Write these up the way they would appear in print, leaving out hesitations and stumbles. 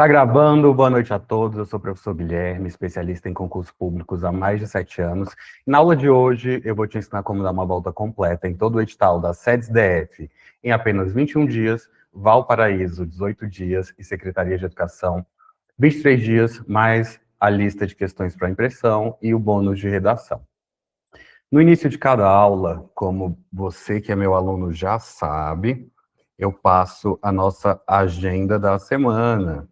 Tá gravando, boa noite a todos. Eu sou o professor Guilherme, especialista em concursos públicos há mais de 7 anos. Na aula de hoje, eu vou te ensinar como dar uma volta completa em todo o edital da SEDES-DF em apenas 21 dias, Valparaíso, 18 dias e Secretaria de Educação, 23 dias, mais a lista de questões para impressão e o bônus de redação. No início de cada aula, como você que é meu aluno já sabe, eu passo a nossa agenda da semana.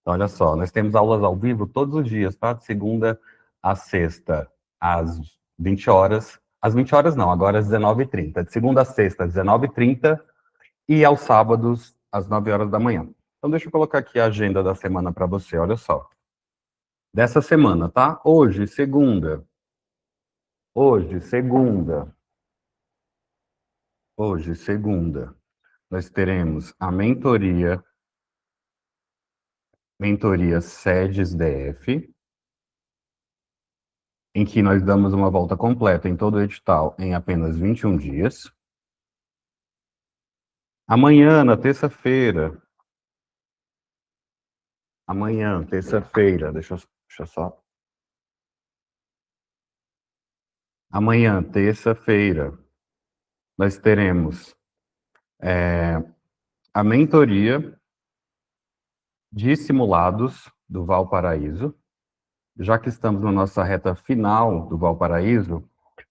Então, olha só, nós temos aulas ao vivo todos os dias, tá? De segunda a sexta, às 20 horas. Às 20 horas não, agora às 19h30. De segunda a sexta, às 19h30. E aos sábados, às 9 horas da manhã. Então, deixa eu colocar aqui a agenda da semana para você, olha só. Dessa semana, tá? Hoje, segunda. Nós teremos a mentoria SEDES-DF, em que nós damos uma volta completa em todo o edital em apenas 21 dias. Amanhã, na terça-feira, deixa eu só... Amanhã, terça-feira, nós teremos a mentoria de simulados do Valparaíso. Já que estamos na nossa reta final do Valparaíso,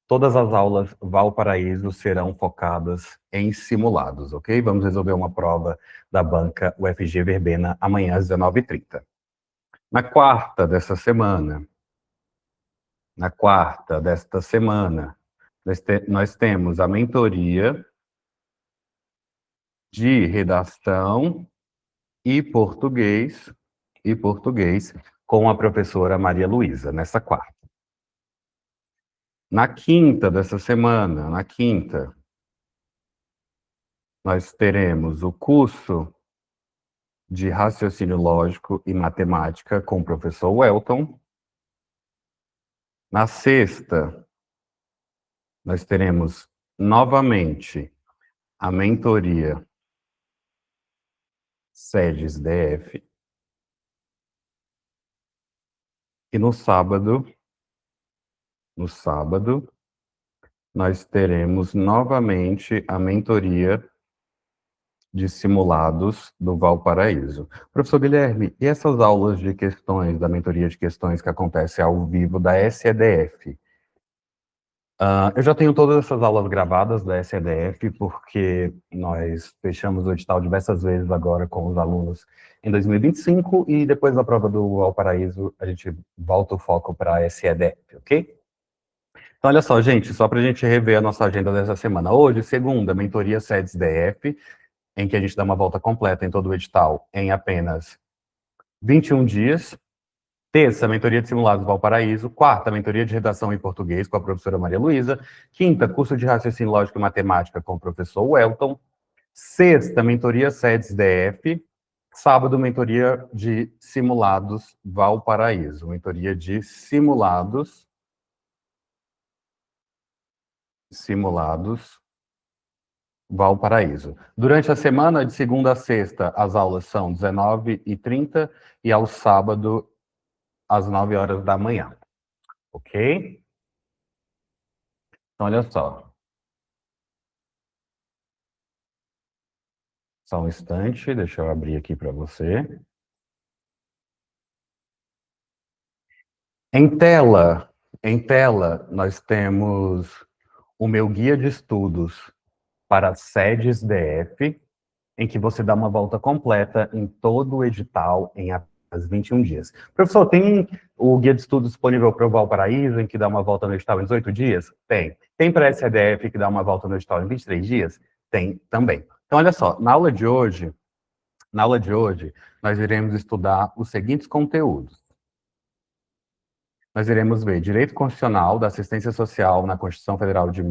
todas as aulas Valparaíso serão focadas em simulados, ok? Vamos resolver uma prova da banca UFG Verbena amanhã às 19h30. Na quarta desta semana, nós temos a mentoria de redação e português com a professora Maria Luísa, nessa quarta. Na quinta dessa semana, nós teremos o curso de raciocínio lógico e matemática com o professor Welton. Na sexta, nós teremos novamente a mentoria SEDES-DF. E no sábado, nós teremos novamente a mentoria de simulados do Valparaíso. Professor Guilherme, e essas aulas de questões, da mentoria de questões que acontece ao vivo da SEDF? Eu já tenho todas essas aulas gravadas da SEDF, porque nós fechamos o edital diversas vezes agora com os alunos em 2025, e depois da prova do Valparaíso, a gente volta o foco para a SEDF, ok? Então, olha só, gente, só para a gente rever a nossa agenda dessa semana. Hoje, segunda, mentoria SEDES-DF, em que a gente dá uma volta completa em todo o edital em apenas 21 dias. Terça, mentoria de simulados Valparaíso. Quarta, mentoria de redação em português com a professora Maria Luísa. Quinta, curso de raciocínio lógico e matemática com o professor Welton. Sexta, mentoria SEDES-DF. Sábado, mentoria de simulados Valparaíso. Mentoria de simulados Valparaíso. Durante a semana, de segunda a sexta, as aulas são 19h30 e ao sábado, às 9 horas da manhã. Ok? Então, olha só. Só um instante, deixa eu abrir aqui para você. Em tela, nós temos o meu guia de estudos para SEDES-DF, em que você dá uma volta completa em todo o edital em apenas 21 dias. Professor, tem o guia de estudos disponível para o Valparaíso, em que dá uma volta no edital em 18 dias? Tem. Tem para a SEDEF, que dá uma volta no edital em 23 dias? Tem também. Então, olha só, na aula de hoje, nós iremos estudar os seguintes conteúdos. Nós iremos ver Direito Constitucional da Assistência Social na Constituição Federal de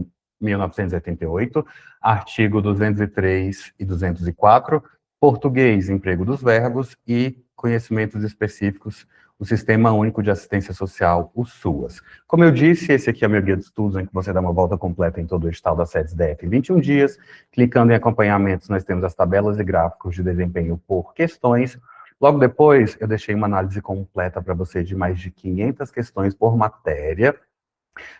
1988, artigo 203 e 204, Português, Emprego dos Verbos e Conhecimentos Específicos, o Sistema Único de Assistência Social, o SUAS. Como eu disse, esse aqui é o meu guia de estudos, em que você dá uma volta completa em todo o edital da SEDES-DF em 21 dias. Clicando em acompanhamentos, nós temos as tabelas e gráficos de desempenho por questões. Logo depois, eu deixei uma análise completa para você de mais de 500 questões por matéria,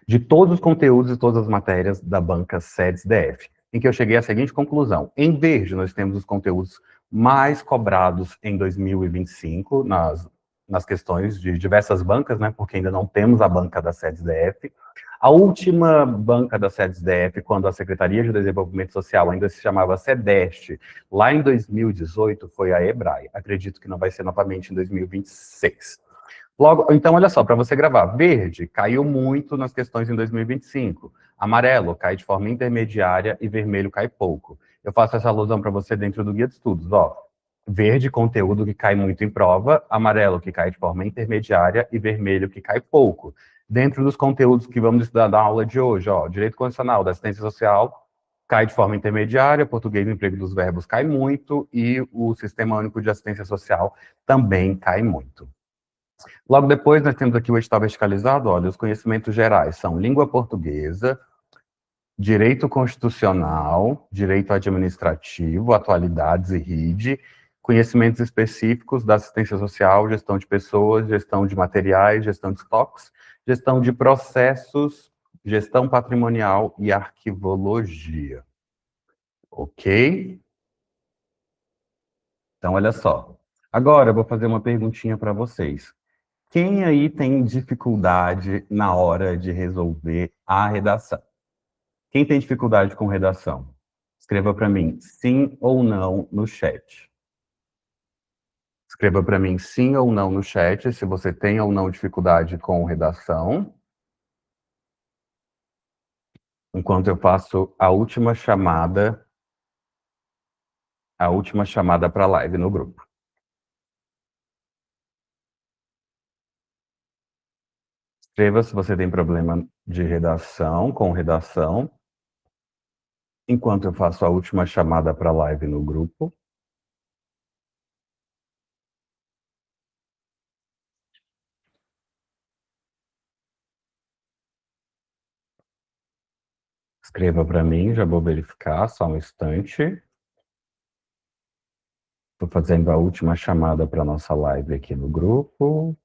de todos os conteúdos e todas as matérias da banca SEDES-DF, em que eu cheguei à seguinte conclusão. Em verde, nós temos os conteúdos mais cobrados em 2025, nas questões de diversas bancas, né, porque ainda não temos a banca da SEDES-DF. A última banca da SEDES-DF, quando a Secretaria de Desenvolvimento Social ainda se chamava SEDEST, lá em 2018, foi a EBRAE. Acredito que não vai ser novamente em 2026. Logo, então, olha só, para você gravar, verde caiu muito nas questões em 2025, amarelo cai de forma intermediária e vermelho cai pouco. Eu faço essa alusão para você dentro do guia de estudos, ó. Verde, conteúdo que cai muito em prova, amarelo que cai de forma intermediária e vermelho que cai pouco. Dentro dos conteúdos que vamos estudar na aula de hoje, ó, direito constitucional, da assistência social, cai de forma intermediária, português e emprego dos verbos cai muito e o sistema único de assistência social também cai muito. Logo depois, nós temos aqui o edital verticalizado, olha, os conhecimentos gerais são língua portuguesa, direito constitucional, direito administrativo, atualidades e RID, conhecimentos específicos da assistência social, gestão de pessoas, gestão de materiais, gestão de estoques, gestão de processos, gestão patrimonial e arquivologia. Ok? Então, olha só. Agora, eu vou fazer uma perguntinha para vocês. Quem aí tem dificuldade na hora de resolver a redação? Quem tem dificuldade com redação? Escreva para mim sim ou não no chat. Escreva para mim sim ou não no chat, se você tem ou não dificuldade com redação. Enquanto eu faço a última chamada para a live no grupo. Escreva se você tem problema de redação, com redação. Enquanto eu faço a última chamada para a live no grupo. Escreva para mim, já vou verificar, só um instante. Estou fazendo a última chamada para a nossa live aqui no grupo.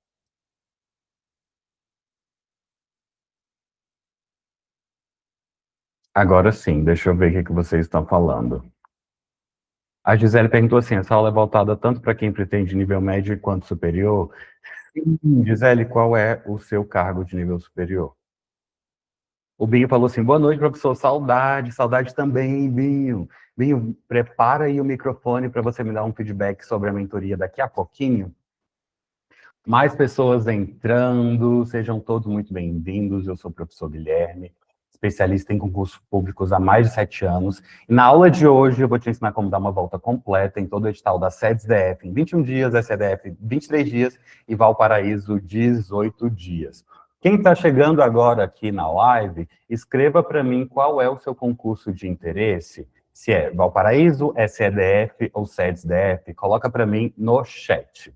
Agora sim, deixa eu ver o que vocês estão falando. A Gisele perguntou assim, essa aula é voltada tanto para quem pretende nível médio quanto superior? Sim, Gisele, qual é o seu cargo de nível superior? O Binho falou assim, boa noite, professor, saudade também, Binho. Binho, prepara aí o microfone para você me dar um feedback sobre a mentoria daqui a pouquinho. Mais pessoas entrando, sejam todos muito bem-vindos. Eu sou o professor Guilherme, especialista em concursos públicos há mais de 7 anos. E na aula de hoje eu vou te ensinar como dar uma volta completa em todo o edital da SEDES-DF em 21 dias, SEDF 23 dias e Valparaíso 18 dias. Quem está chegando agora aqui na live, escreva para mim qual é o seu concurso de interesse, se é Valparaíso, SEDF ou SEDES-DF, coloca para mim no chat.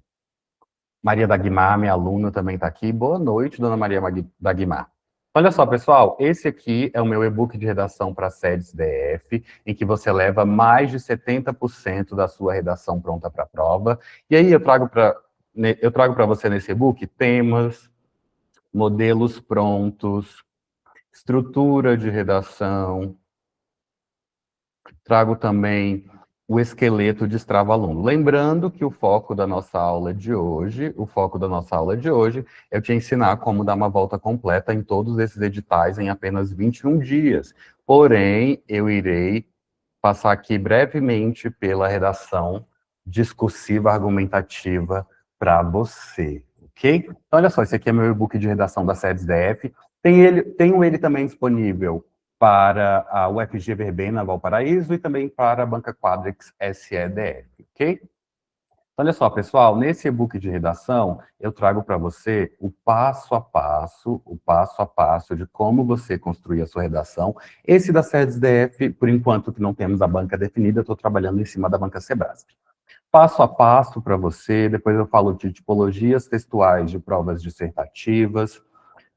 Maria da Guimar, minha aluna, também está aqui. Boa noite, dona Maria da Guimar. Olha só, pessoal, esse aqui é o meu e-book de redação para SEDES-DF, em que você leva mais de 70% da sua redação pronta para a prova. E aí eu trago para você nesse e-book temas, modelos prontos, estrutura de redação, trago também o esqueleto destrava-aluno. Lembrando que o foco da nossa aula de hoje, é te ensinar como dar uma volta completa em todos esses editais em apenas 21 dias. Porém, eu irei passar aqui brevemente pela redação discursiva argumentativa para você, ok? Então, olha só, esse aqui é meu e-book de redação da SEDES-DF. Tenho ele também disponível para a UFG Verbena Valparaíso e também para a Banca Quadrix SEDF, ok? Então, olha só, pessoal, nesse e-book de redação, eu trago para você o passo a passo de como você construir a sua redação. Esse da SEDES-DF, por enquanto que não temos a banca definida, eu estou trabalhando em cima da banca Sebrasp. Passo a passo para você, depois eu falo de tipologias textuais de provas dissertativas,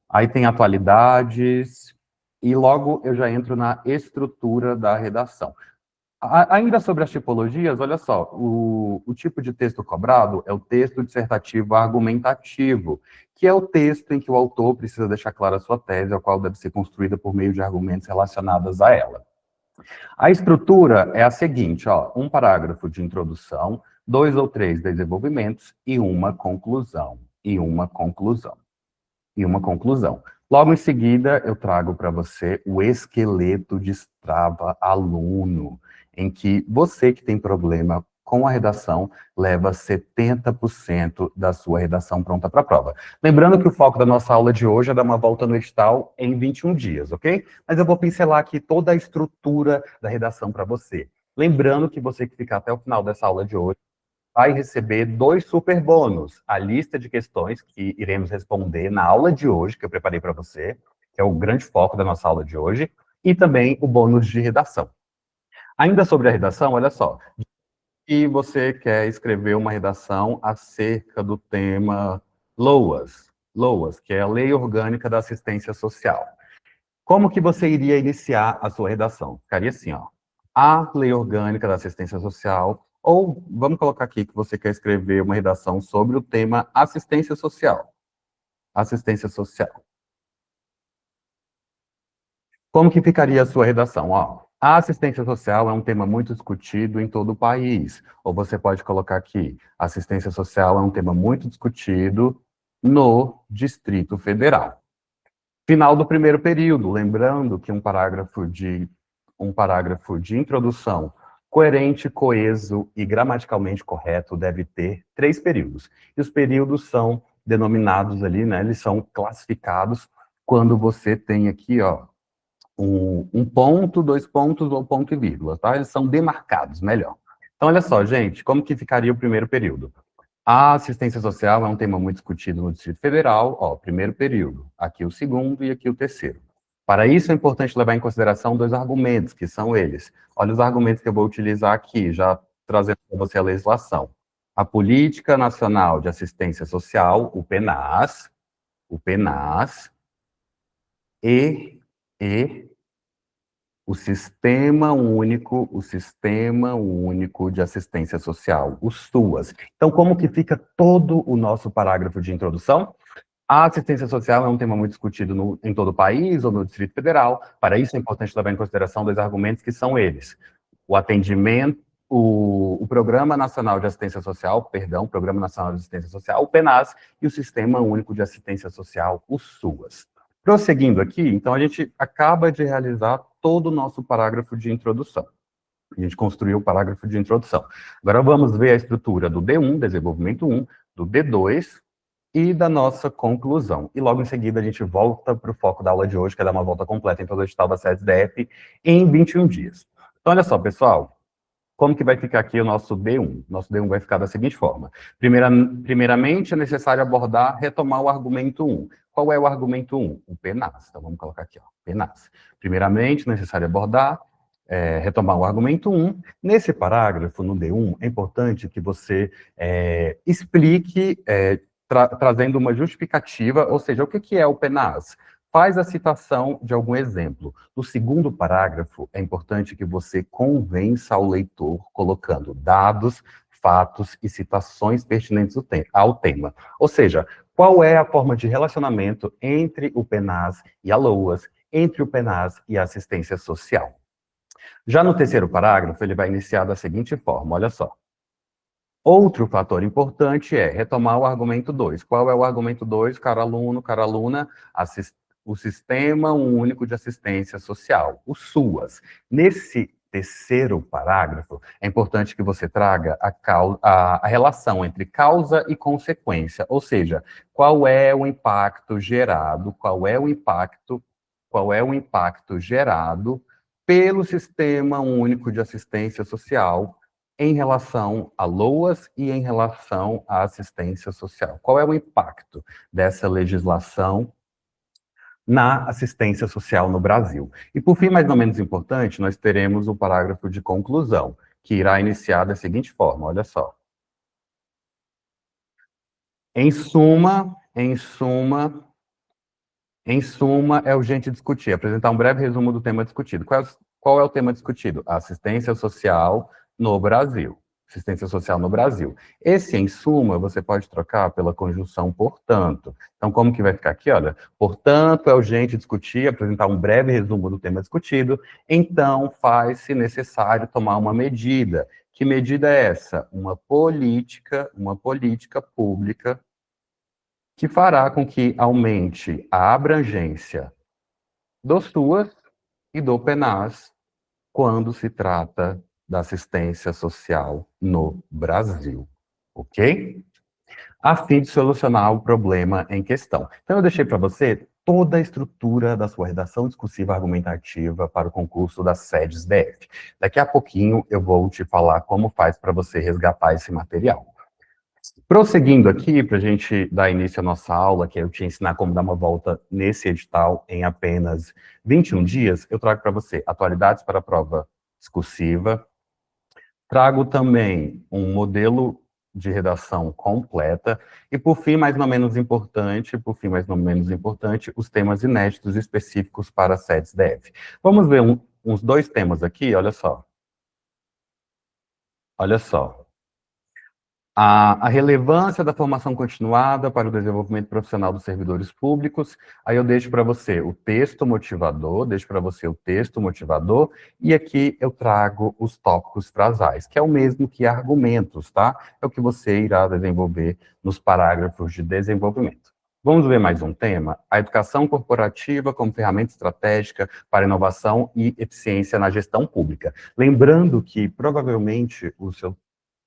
aí tem atualidades, e logo eu já entro na estrutura da redação. Ainda sobre as tipologias, olha só, o tipo de texto cobrado é o texto dissertativo argumentativo, que é o texto em que o autor precisa deixar clara a sua tese, a qual deve ser construída por meio de argumentos relacionados a ela. A estrutura é a seguinte, ó, um parágrafo de introdução, 2 ou 3 desenvolvimentos e uma conclusão, e uma conclusão, e uma conclusão. Logo em seguida, eu trago para você o esqueleto de Strava aluno, em que você que tem problema com a redação leva 70% da sua redação pronta para a prova. Lembrando que o foco da nossa aula de hoje é dar uma volta no edital em 21 dias, ok? Mas eu vou pincelar aqui toda a estrutura da redação para você. Lembrando que você que ficar até o final dessa aula de hoje vai receber 2 super bônus. A lista de questões que iremos responder na aula de hoje, que eu preparei para você, que é o grande foco da nossa aula de hoje, e também o bônus de redação. Ainda sobre a redação, olha só, e você quer escrever uma redação acerca do tema LOAS, que é a Lei Orgânica da Assistência Social. Como que você iria iniciar a sua redação? Ficaria assim, ó. A Lei Orgânica da Assistência Social, ou vamos colocar aqui que você quer escrever uma redação sobre o tema assistência social. Assistência social. Como que ficaria a sua redação? Ó, a assistência social é um tema muito discutido em todo o país. Ou você pode colocar aqui, assistência social é um tema muito discutido no Distrito Federal. Final do primeiro período, lembrando que um parágrafo de introdução coerente, coeso e gramaticalmente correto deve ter 3 períodos. E os períodos são denominados ali, né? Eles são classificados quando você tem aqui, ó, um ponto, 2 pontos ou ponto e vírgula, tá? Eles são demarcados, melhor. Então, olha só, gente, como que ficaria o primeiro período? A assistência social é um tema muito discutido no Distrito Federal, ó, primeiro período, aqui o segundo e aqui o terceiro. Para isso é importante levar em consideração 2 argumentos, que são eles. Olha os argumentos que eu vou utilizar aqui, já trazendo para você a legislação. A Política Nacional de Assistência Social, o PNAS, e o Sistema Único de Assistência Social, o SUAS. Então, como que fica todo o nosso parágrafo de introdução? A assistência social é um tema muito discutido em todo o país ou no Distrito Federal. Para isso, é importante levar em consideração 2 argumentos que são eles. O atendimento, o Programa Nacional de Assistência Social, Programa Nacional de Assistência Social, o PNAS, e o Sistema Único de Assistência Social, o SUAS. Prosseguindo aqui, então, a gente acaba de realizar todo o nosso parágrafo de introdução. A gente construiu o parágrafo de introdução. Agora vamos ver a estrutura do D1, desenvolvimento 1, do D2 e da nossa conclusão. E logo em seguida a gente volta para o foco da aula de hoje, que é dar uma volta completa em todo o edital da SESDF em 21 dias. Então, olha só, pessoal, como que vai ficar aqui o nosso D1? Nosso D1 vai ficar da seguinte forma. Primeiramente, é necessário retomar o argumento 1. Qual é o argumento 1? O PNAS. Então, vamos colocar aqui, ó, PNAS. Primeiramente, é necessário retomar o argumento 1. Nesse parágrafo, no D1, é importante que você explique, trazendo uma justificativa, ou seja, o que é o PNAS? Faz a citação de algum exemplo. No segundo parágrafo, é importante que você convença ao leitor colocando dados, fatos e citações pertinentes ao tema. Ou seja, qual é a forma de relacionamento entre o PNAS e a LOAS, entre o PNAS e a assistência social. Já no terceiro parágrafo, ele vai iniciar da seguinte forma, olha só. Outro fator importante é retomar o argumento 2. Qual é o argumento 2, caro aluno, cara aluna? O Sistema Único de Assistência Social, o SUAS. Nesse terceiro parágrafo, é importante que você traga a relação entre causa e consequência, ou seja, qual é o impacto gerado pelo Sistema Único de Assistência Social em relação a LOAS e em relação à assistência social. Qual é o impacto dessa legislação na assistência social no Brasil? E por fim, mais ou menos importante, nós teremos o parágrafo de conclusão, que irá iniciar da seguinte forma, olha só. Em suma, é urgente discutir, apresentar um breve resumo do tema discutido. Qual é o tema discutido? Assistência social no Brasil. Assistência social no Brasil. Esse, em suma, você pode trocar pela conjunção portanto. Então, como que vai ficar aqui? Olha, portanto, é urgente discutir, apresentar um breve resumo do tema discutido, então faz-se necessário tomar uma medida. Que medida é essa? Uma política pública que fará com que aumente a abrangência do SUAS e do PENAS quando se trata da assistência social no Brasil, ok? A fim de solucionar o problema em questão. Então, eu deixei para você toda a estrutura da sua redação discursiva argumentativa para o concurso das SEDES DF. Daqui a pouquinho eu vou te falar como faz para você resgatar esse material. Prosseguindo aqui, para a gente dar início à nossa aula, que eu te ensinar como dar uma volta nesse edital em apenas 21 dias, eu trago para você atualidades para a prova discursiva, trago também um modelo de redação completa, e por fim, mas não menos importante, os temas inéditos específicos para a SEDES DF. Vamos ver uns dois temas aqui, olha só. Olha só. A relevância da formação continuada para o desenvolvimento profissional dos servidores públicos. Aí eu deixo para você o texto motivador, e aqui eu trago os tópicos frasais, que é o mesmo que argumentos, tá? É o que você irá desenvolver nos parágrafos de desenvolvimento. Vamos ver mais um tema? A educação corporativa como ferramenta estratégica para inovação e eficiência na gestão pública. Lembrando que, provavelmente, o seu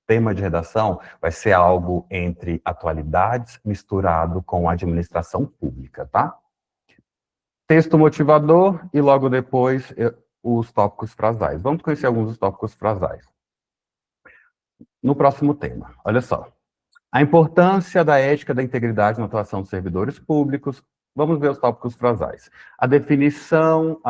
tema de redação vai ser algo entre atualidades misturado com administração pública, tá? Texto motivador e logo depois os tópicos frasais. Vamos conhecer alguns dos tópicos frasais. No próximo tema, olha só. A importância da ética da integridade na atuação dos servidores públicos. Vamos ver os tópicos frasais. A definição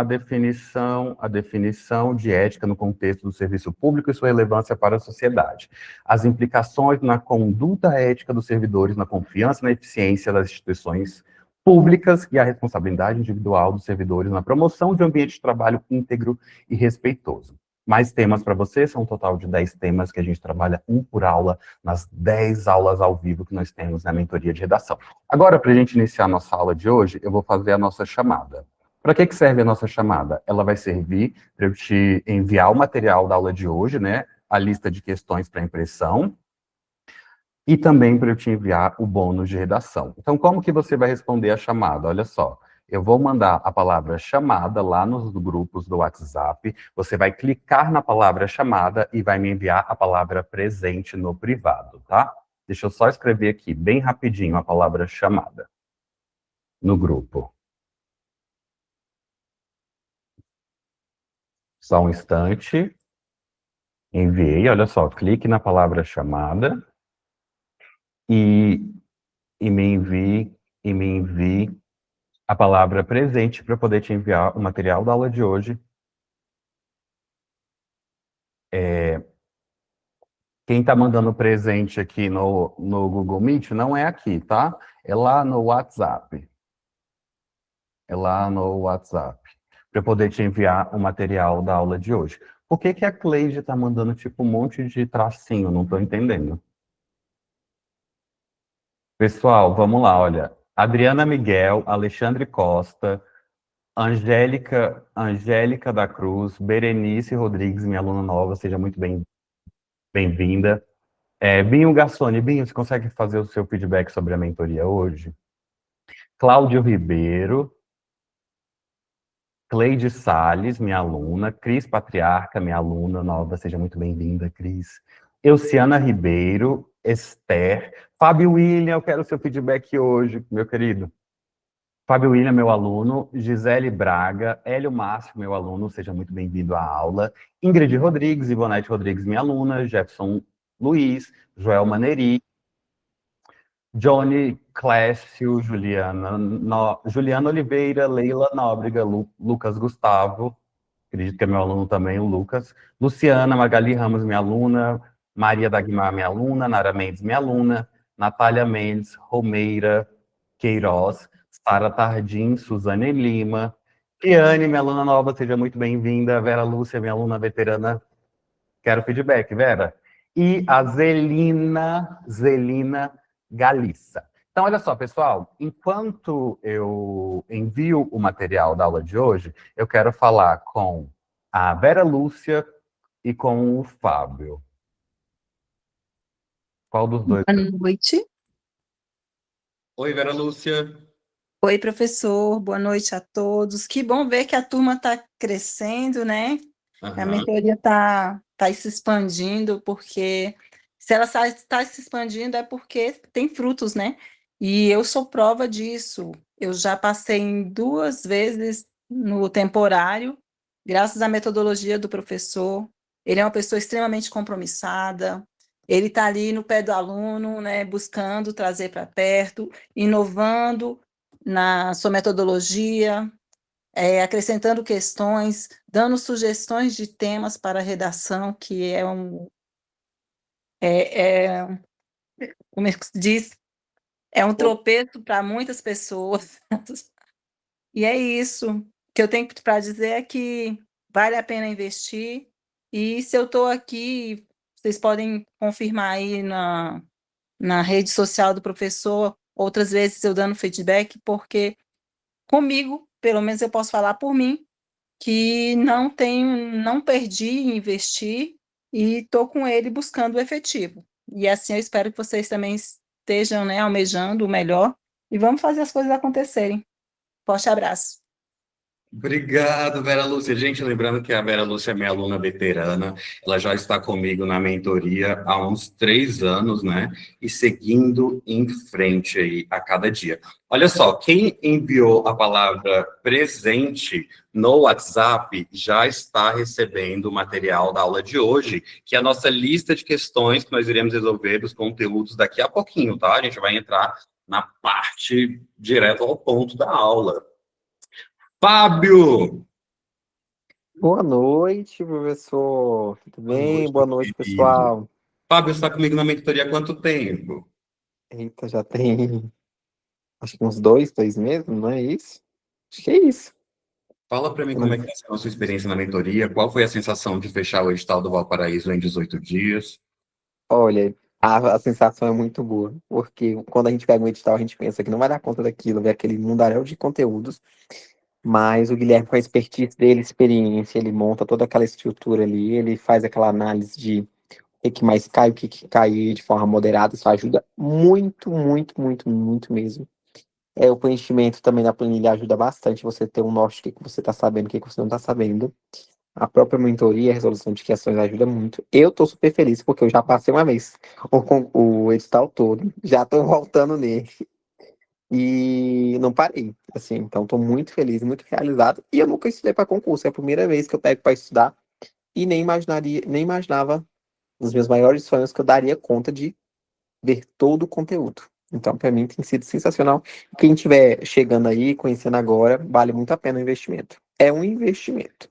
de ética no contexto do serviço público e sua relevância para a sociedade. As implicações na conduta ética dos servidores, na confiança e na eficiência das instituições públicas e a responsabilidade individual dos servidores na promoção de um ambiente de trabalho íntegro e respeitoso. Mais temas para você, são um total de 10 temas que a gente trabalha um por aula, nas 10 aulas ao vivo que nós temos na mentoria de redação. Agora, para a gente iniciar a nossa aula de hoje, eu vou fazer a nossa chamada. Para que serve a nossa chamada? Ela vai servir para eu te enviar o material da aula de hoje, né? A lista de questões para impressão, e também para eu te enviar o bônus de redação. Então, como que você vai responder a chamada? Olha só. Eu vou mandar a palavra chamada lá nos grupos do WhatsApp. Você vai clicar na palavra chamada e vai me enviar a palavra presente no privado, tá? Deixa eu só escrever aqui, bem rapidinho, a palavra chamada no grupo. Só um instante. Enviei, olha só, clique na palavra chamada e me envie a palavra presente para poder te enviar o material da aula de hoje. Quem está mandando presente aqui no Google Meet não é aqui, tá? É lá no WhatsApp. Para poder te enviar o material da aula de hoje. Por que a Cleide está mandando tipo um monte de tracinho? Não estou entendendo. Pessoal, vamos lá, olha. Adriana Miguel, Alexandre Costa, Angélica da Cruz, Berenice Rodrigues, minha aluna nova, seja muito bem-vinda. Binho Gassoni, Binho, você consegue fazer o seu feedback sobre a mentoria hoje? Cláudio Ribeiro, Cleide Salles, minha aluna, Cris Patriarca, minha aluna nova, seja muito bem-vinda, Cris. Elciana Ribeiro, Esther, Fábio William, eu quero o seu feedback hoje, meu querido. Fábio William, meu aluno, Gisele Braga, Hélio Márcio, meu aluno, seja muito bem-vindo à aula. Ingrid Rodrigues, Ivonete Rodrigues, minha aluna, Jefferson Luiz, Joel Maneri, Johnny Clécio, Juliana Oliveira, Leila Nóbrega, Lucas Gustavo, acredito que é meu aluno também, o Lucas, Luciana Magali Ramos, minha aluna, Maria Dagmar, minha aluna, Nara Mendes, minha aluna, Natália Mendes, Romeira Queiroz, Sara Tardim, Suzane Lima, Iane, minha aluna nova, seja muito bem-vinda. Vera Lúcia, minha aluna veterana, quero feedback, Vera. E a Zelina Galissa. Então, olha só, pessoal, enquanto eu envio o material da aula de hoje, eu quero falar com a Vera Lúcia e com o Fábio. Qual dos dois? Boa noite. Oi, Vera Lúcia. Oi, professor. Boa noite a todos. Que bom ver que a turma está crescendo, né? A mentoria está se expandindo, porque se ela está se expandindo é porque tem frutos, né? E eu sou prova disso. Eu já passei em 2 vezes no temporário, graças à metodologia do professor. Ele é uma pessoa extremamente compromissada. Ele está ali no pé do aluno, né? Buscando trazer para perto, inovando na sua metodologia, acrescentando questões, dando sugestões de temas para a redação, que como é que se diz? É um tropeço para muitas pessoas. E é isso que eu tenho para dizer é que vale a pena investir. E se eu estou aqui, vocês podem confirmar aí na rede social do professor, outras vezes eu dando feedback, porque comigo, pelo menos eu posso falar por mim, que não perdi em investir e estou com ele buscando o efetivo. E assim eu espero que vocês também estejam, né, almejando o melhor e vamos fazer as coisas acontecerem. Forte abraço. Obrigado, Vera Lúcia. Gente, lembrando que a Vera Lúcia é minha aluna veterana, ela já está comigo na mentoria há uns 3 anos, né? E seguindo em frente aí a cada dia. Olha só, quem enviou a palavra presente no WhatsApp já está recebendo o material da aula de hoje, que é a nossa lista de questões que nós iremos resolver dos conteúdos daqui a pouquinho, tá? A gente vai entrar na parte direto ao ponto da aula. Fábio! Boa noite, professor. Tudo Boa bem? noite, Boa meu noite, querido. pessoal. Fábio, você está comigo na mentoria há quanto tempo? Eita, já tem acho que uns 2 meses, não é isso? Acho que é isso. Fala para mim como é que está a sua experiência na mentoria, qual foi a sensação de fechar o edital do Valparaíso em 18 dias? Olha, a sensação é muito boa, porque quando a gente pega um edital, a gente pensa que não vai dar conta daquilo, vê aquele mundaréu de conteúdos, mas o Guilherme, com a expertise dele, experiência, ele monta toda aquela estrutura ali, ele faz aquela análise de o que mais cai, o que cair de forma moderada, isso ajuda muito, muito, muito, muito mesmo. O preenchimento também da planilha ajuda bastante você ter um norte do que você está sabendo, o que você não está sabendo. A própria mentoria, a resolução de questões ajuda muito. Eu estou super feliz porque eu já passei uma vez o edital todo, já estou voltando nele e não parei, assim, então estou muito feliz, muito realizado. E eu nunca estudei para concurso, é a primeira vez que eu pego para estudar e nem imaginava nos meus maiores sonhos que eu daria conta de ver todo o conteúdo. Então, para mim, tem sido sensacional. Quem estiver chegando aí, conhecendo agora, vale muito a pena o investimento. É um investimento.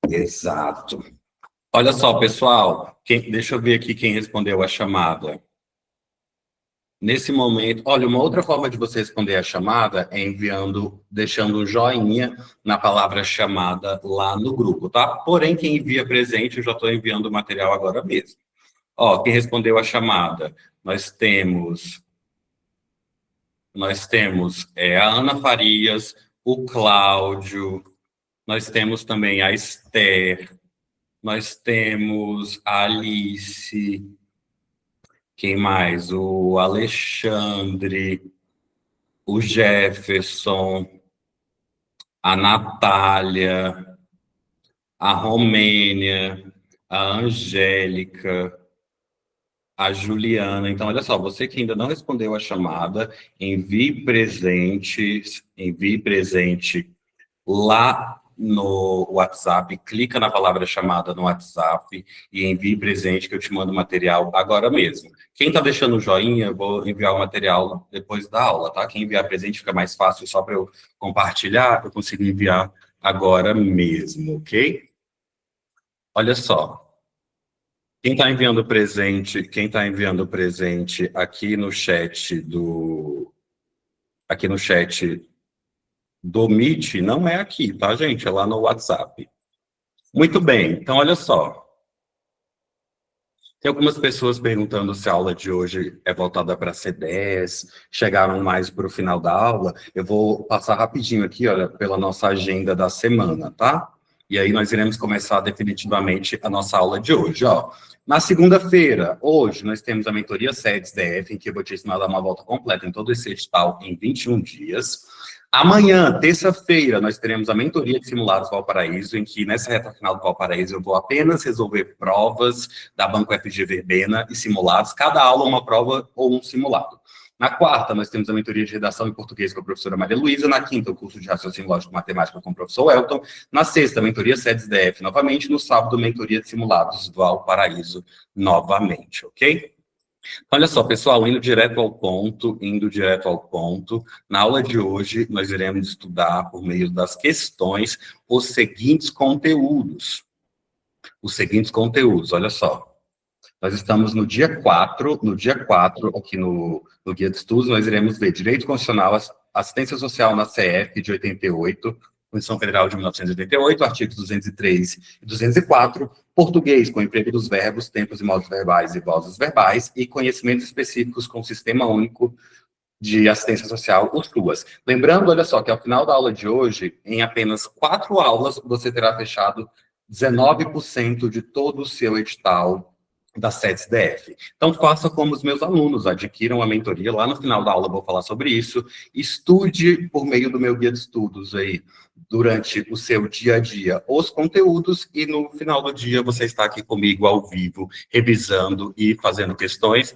Exato. Olha só, pessoal, deixa eu ver aqui quem respondeu a chamada. Nesse momento, olha, uma outra forma de você responder a chamada é deixando um joinha na palavra chamada lá no grupo, tá? Porém, quem envia presente, eu já estou enviando o material agora mesmo. Ó, quem respondeu a chamada, nós temos a Ana Farias, o Cláudio, nós temos também a Esther, nós temos a Alice, quem mais? O Alexandre, o Jefferson, a Natália, a Romênia, a Angélica, a Juliana. Então, olha só, você que ainda não respondeu a chamada, envie presente lá no WhatsApp, clica na palavra chamada no WhatsApp e envie presente que eu te mando o material agora mesmo. Quem está deixando o joinha, eu vou enviar o material depois da aula, tá? Quem enviar presente fica mais fácil só para eu compartilhar, eu consigo enviar agora mesmo, ok? Olha só. Quem está enviando presente aqui no chat do Meet não é aqui, tá, gente? É lá no WhatsApp. Muito bem, então olha só. Tem algumas pessoas perguntando se a aula de hoje é voltada para C10, chegaram mais para o final da aula. Eu vou passar rapidinho aqui, olha, pela nossa agenda da semana, tá? E aí nós iremos começar definitivamente a nossa aula de hoje, ó. Na segunda-feira, hoje, nós temos a mentoria SEDES-DF, em que eu vou te ensinar a dar uma volta completa em todo esse edital em 21 dias. Amanhã, terça-feira, nós teremos a mentoria de simulados Valparaíso, em que nessa reta final do Valparaíso eu vou apenas resolver provas da Banco FG Verbena e simulados, cada aula uma prova ou um simulado. Na quarta, nós temos a mentoria de redação em português com a professora Maria Luísa. Na quinta, o curso de raciocínio lógico e matemática com o professor Elton. Na sexta, a mentoria SEDES-DF novamente. No sábado, mentoria de simulados Valparaíso novamente, ok? Olha só, pessoal, indo direto ao ponto, na aula de hoje nós iremos estudar, por meio das questões, os seguintes conteúdos. Olha só. Nós estamos no dia 4, aqui no Guia de Estudos, nós iremos ver Direito Constitucional, Assistência Social na CF de 88, Constituição Federal de 1988, artigos 203 e 204, Português com emprego dos verbos, tempos e modos verbais e vozes verbais, e conhecimentos específicos com o Sistema Único de Assistência Social, o SUAS. Lembrando, olha só, que ao final da aula de hoje, em apenas 4 aulas, você terá fechado 19% de todo o seu edital da SEDES-DF. Então, faça como os meus alunos, adquiram a mentoria. Lá no final da aula eu vou falar sobre isso. Estude por meio do meu guia de estudos aí, durante o seu dia a dia, os conteúdos, e no final do dia você está aqui comigo ao vivo, revisando e fazendo questões,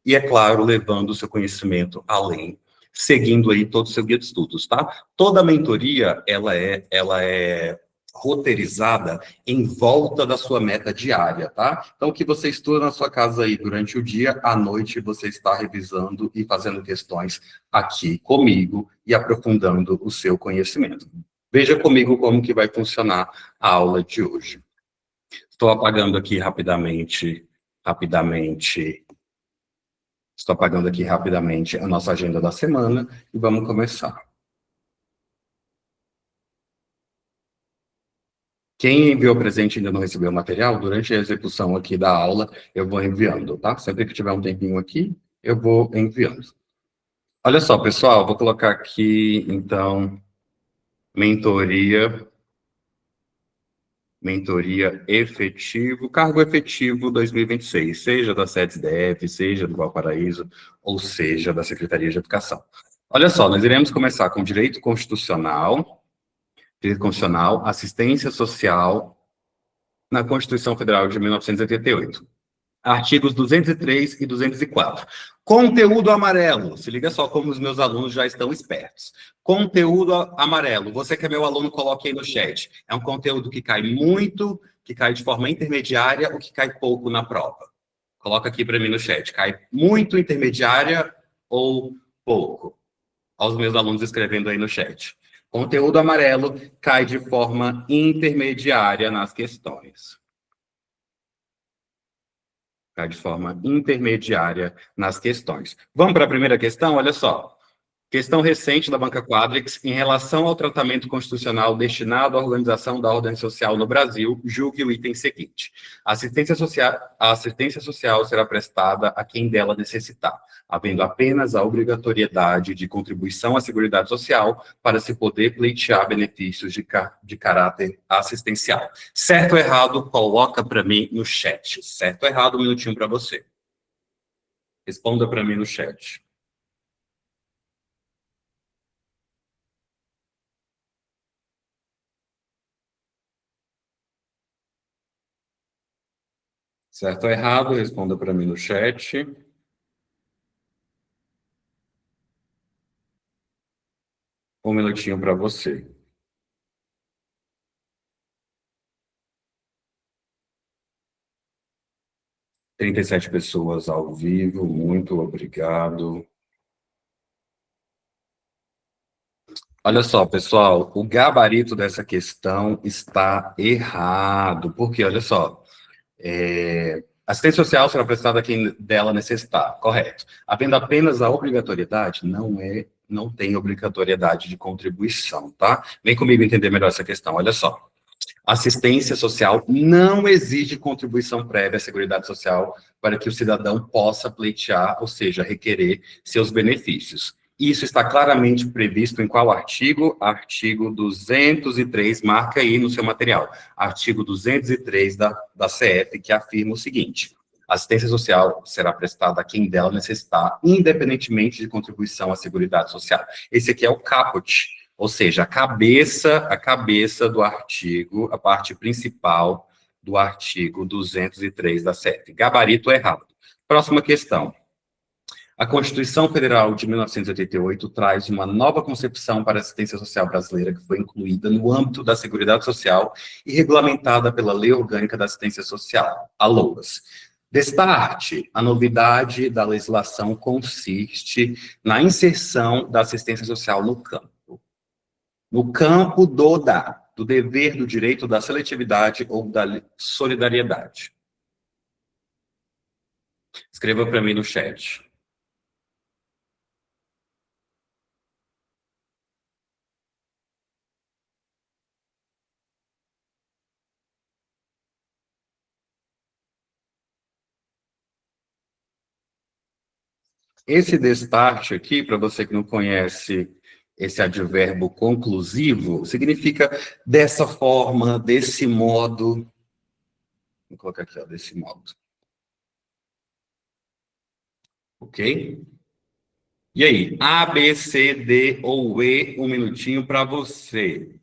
e, é claro, levando o seu conhecimento além, seguindo aí todo o seu guia de estudos, tá? Toda a mentoria, ela é roteirizada em volta da sua meta diária, tá? Então, o que você estuda na sua casa aí durante o dia, à noite você está revisando e fazendo questões aqui comigo e aprofundando o seu conhecimento. Veja comigo como que vai funcionar a aula de hoje. Estou apagando aqui rapidamente a nossa agenda da semana e vamos começar. Quem enviou presente e ainda não recebeu o material, durante a execução aqui da aula, eu vou enviando, tá? Sempre que tiver um tempinho aqui, eu vou enviando. Olha só, pessoal, vou colocar aqui, então, mentoria efetivo, cargo efetivo 2026, seja da SEDES-DF, seja do Valparaíso, ou seja da Secretaria de Educação. Olha só, nós iremos começar com direito constitucional, assistência social na Constituição Federal de 1988. Artigos 203 e 204. Conteúdo amarelo. Se liga só como os meus alunos já estão espertos. Conteúdo amarelo. Você que é meu aluno, coloque aí no chat. É um conteúdo que cai muito, que cai de forma intermediária ou que cai pouco na prova. Coloca aqui para mim no chat. Cai muito, intermediária ou pouco? Olha os meus alunos escrevendo aí no chat. Conteúdo amarelo cai de forma intermediária nas questões. Cai de forma intermediária nas questões. Vamos para a primeira questão? Olha só. Questão recente da Banca Quadrix, em relação ao tratamento constitucional destinado à organização da ordem social no Brasil, julgue o item seguinte. A assistência social será prestada a quem dela necessitar, havendo apenas a obrigatoriedade de contribuição à Seguridade Social para se poder pleitear benefícios de caráter assistencial. Certo ou errado, coloca para mim no chat. Certo ou errado, um minutinho para você. Responda para mim no chat. Certo ou errado, responda para mim no chat. Um minutinho para você. – 37 pessoas ao vivo, muito obrigado. Olha só, pessoal, o gabarito dessa questão está errado, porque, olha só, Assistência social será prestada a quem dela necessitar, correto. Havendo apenas a obrigatoriedade, não tem obrigatoriedade de contribuição, tá? Vem comigo entender melhor essa questão, olha só. Assistência social não exige contribuição prévia à Seguridade Social para que o cidadão possa pleitear, ou seja, requerer seus benefícios. Isso está claramente previsto em qual artigo? Artigo 203, marca aí no seu material. Artigo 203 da CF, que afirma o seguinte: assistência social será prestada a quem dela necessitar, independentemente de contribuição à Seguridade Social. Esse aqui é o caput, ou seja, a cabeça do artigo, a parte principal do artigo 203 da CF. Gabarito errado. Próxima questão. A Constituição Federal de 1988 traz uma nova concepção para a assistência social brasileira, que foi incluída no âmbito da Seguridade Social e regulamentada pela Lei Orgânica da Assistência Social, a LOAS. Destarte, a novidade da legislação consiste na inserção da assistência social no campo do dever, do direito, da seletividade ou da solidariedade. Escreva para mim no chat. Esse destarte aqui, para você que não conhece esse advérbio conclusivo, significa dessa forma, desse modo. Vou colocar aqui, ó, desse modo. Ok? E aí, A, B, C, D ou E, um minutinho para você.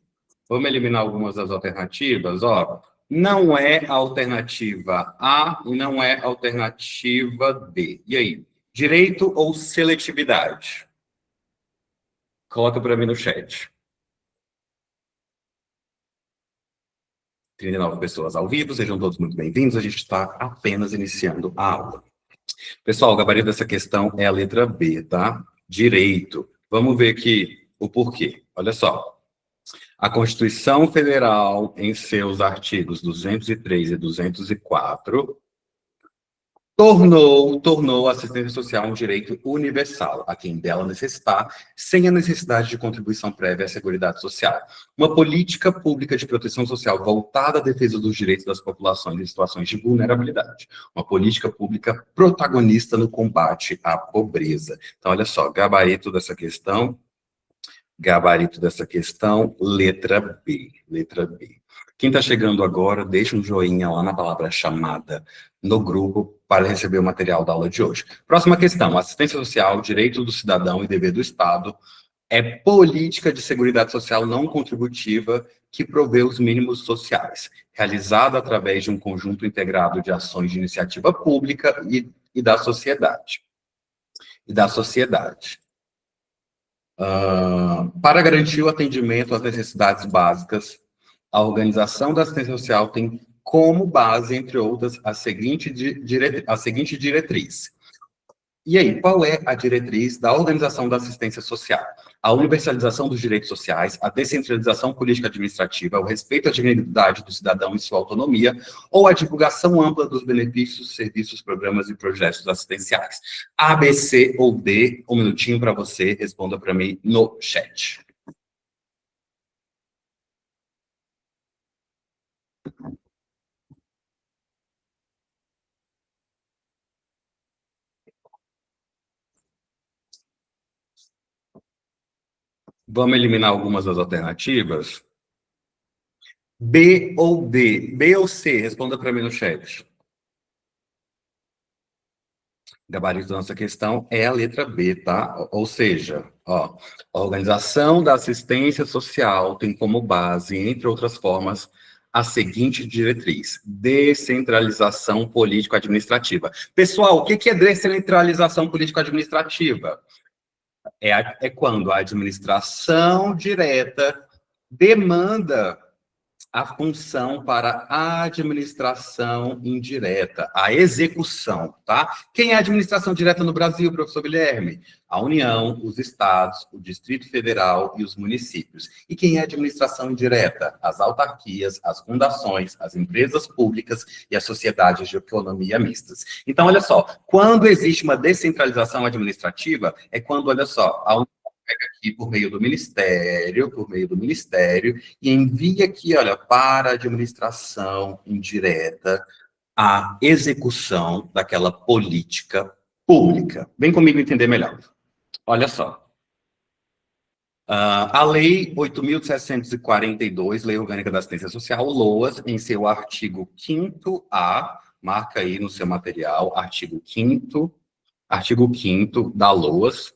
Vamos eliminar algumas das alternativas, ó. Não é a alternativa A e não é a alternativa D. E aí? Direito ou seletividade? Coloca para mim no chat. 39 pessoas ao vivo, sejam todos muito bem-vindos. A gente está apenas iniciando a aula. Pessoal, o gabarito dessa questão é a letra B, tá? Direito. Vamos ver aqui o porquê. Olha só. A Constituição Federal, em seus artigos 203 e 204, tornou a assistência social um direito universal, a quem dela necessitar, sem a necessidade de contribuição prévia à Seguridade Social. Uma política pública de proteção social voltada à defesa dos direitos das populações em situações de vulnerabilidade. Uma política pública protagonista no combate à pobreza. Então, olha só, gabarito dessa questão, letra B. Letra B. Quem está chegando agora, deixa um joinha lá na palavra chamada no grupo para receber o material da aula de hoje. Próxima questão. Assistência social, direito do cidadão e dever do Estado é política de seguridade social não contributiva que provê os mínimos sociais, realizada através de um conjunto integrado de ações de iniciativa pública e da sociedade. Para garantir o atendimento às necessidades básicas, a organização da assistência social tem como base, entre outras, a seguinte diretriz. E aí, qual é a diretriz da organização da assistência social? A universalização dos direitos sociais, a descentralização política-administrativa, o respeito à dignidade do cidadão e sua autonomia, ou a divulgação ampla dos benefícios, serviços, programas e projetos assistenciais. A, B, C ou D, um minutinho para você, responda para mim no chat. Vamos eliminar algumas das alternativas. B ou D? B ou C? Responda para mim no chat. O gabarito da nossa questão é a letra B, tá? Ou seja, ó, a organização da assistência social tem como base, entre outras formas, a seguinte diretriz: descentralização político-administrativa. Pessoal, o que é descentralização político-administrativa? É quando a administração direta demanda a função para a administração indireta, a execução, tá? Quem é a administração direta no Brasil, professor Guilherme? A União, os estados, o Distrito Federal e os municípios. E quem é a administração indireta? As autarquias, as fundações, as empresas públicas e as sociedades de economia mistas. Então, olha só, quando existe uma descentralização administrativa, é quando, olha só, a União pega aqui por meio do Ministério, e envia aqui, olha, para a administração indireta a execução daquela política pública. Vem comigo entender melhor. Olha só. A Lei 8.742, Lei Orgânica da Assistência Social, LOAS, em seu artigo 5º-A, marca aí no seu material, artigo 5º da LOAS,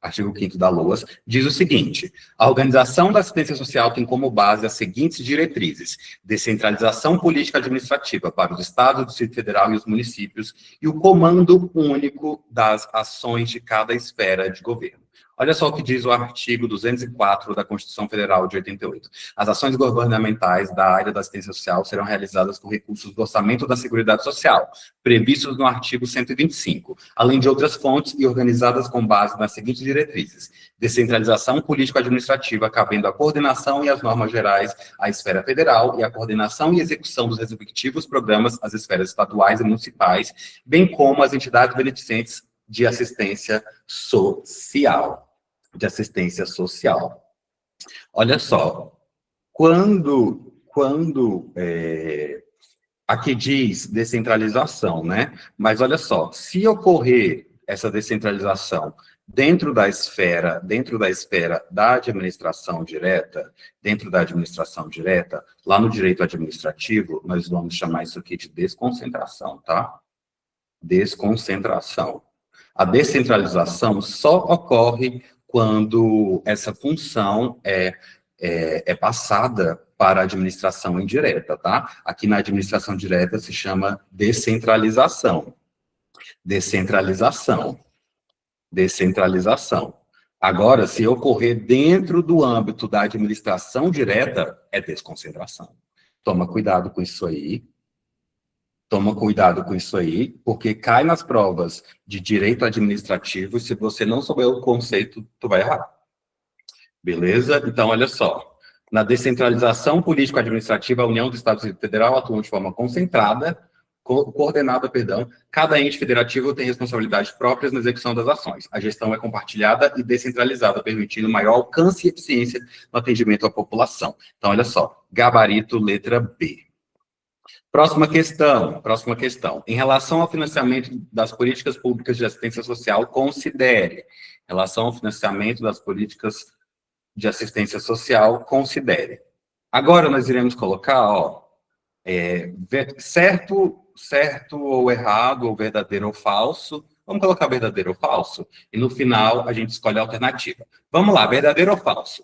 artigo 5º da LOAS, diz o seguinte: a organização da assistência social tem como base as seguintes diretrizes: descentralização política administrativa para os estados, o Distrito Federal e os municípios, e o comando único das ações de cada esfera de governo. Olha só o que diz o artigo 204 da Constituição Federal de 88. As ações governamentais da área da assistência social serão realizadas com recursos do Orçamento da Seguridade Social, previstos no artigo 125, além de outras fontes e organizadas com base nas seguintes diretrizes: descentralização político-administrativa, cabendo a coordenação e as normas gerais à esfera federal e a coordenação e execução dos respectivos programas às esferas estaduais e municipais, bem como às entidades beneficentes de assistência social. Olha só, quando aqui diz descentralização, né? Mas olha só, se ocorrer essa descentralização dentro da esfera da administração direta, lá no direito administrativo, nós vamos chamar isso aqui de desconcentração, tá? Desconcentração. A descentralização só ocorre quando essa função é passada para a administração indireta, tá? Aqui na administração direta se chama descentralização. Agora, se ocorrer dentro do âmbito da administração direta, é desconcentração. Toma cuidado com isso aí. Porque cai nas provas de direito administrativo e se você não souber o conceito, tu vai errar. Beleza? Então, olha só. Na descentralização político-administrativa, a União do Estado Federal atua de forma coordenada, cada ente federativo tem responsabilidades próprias na execução das ações. A gestão é compartilhada e descentralizada, permitindo maior alcance e eficiência no atendimento à população. Então, olha só. Gabarito, letra B. Próxima questão. Em relação ao financiamento das políticas públicas de assistência social, considere. Em relação ao financiamento das políticas de assistência social, considere. Agora nós iremos colocar, certo ou errado, ou verdadeiro ou falso. Vamos colocar verdadeiro ou falso? E no final a gente escolhe a alternativa. Vamos lá, verdadeiro ou falso?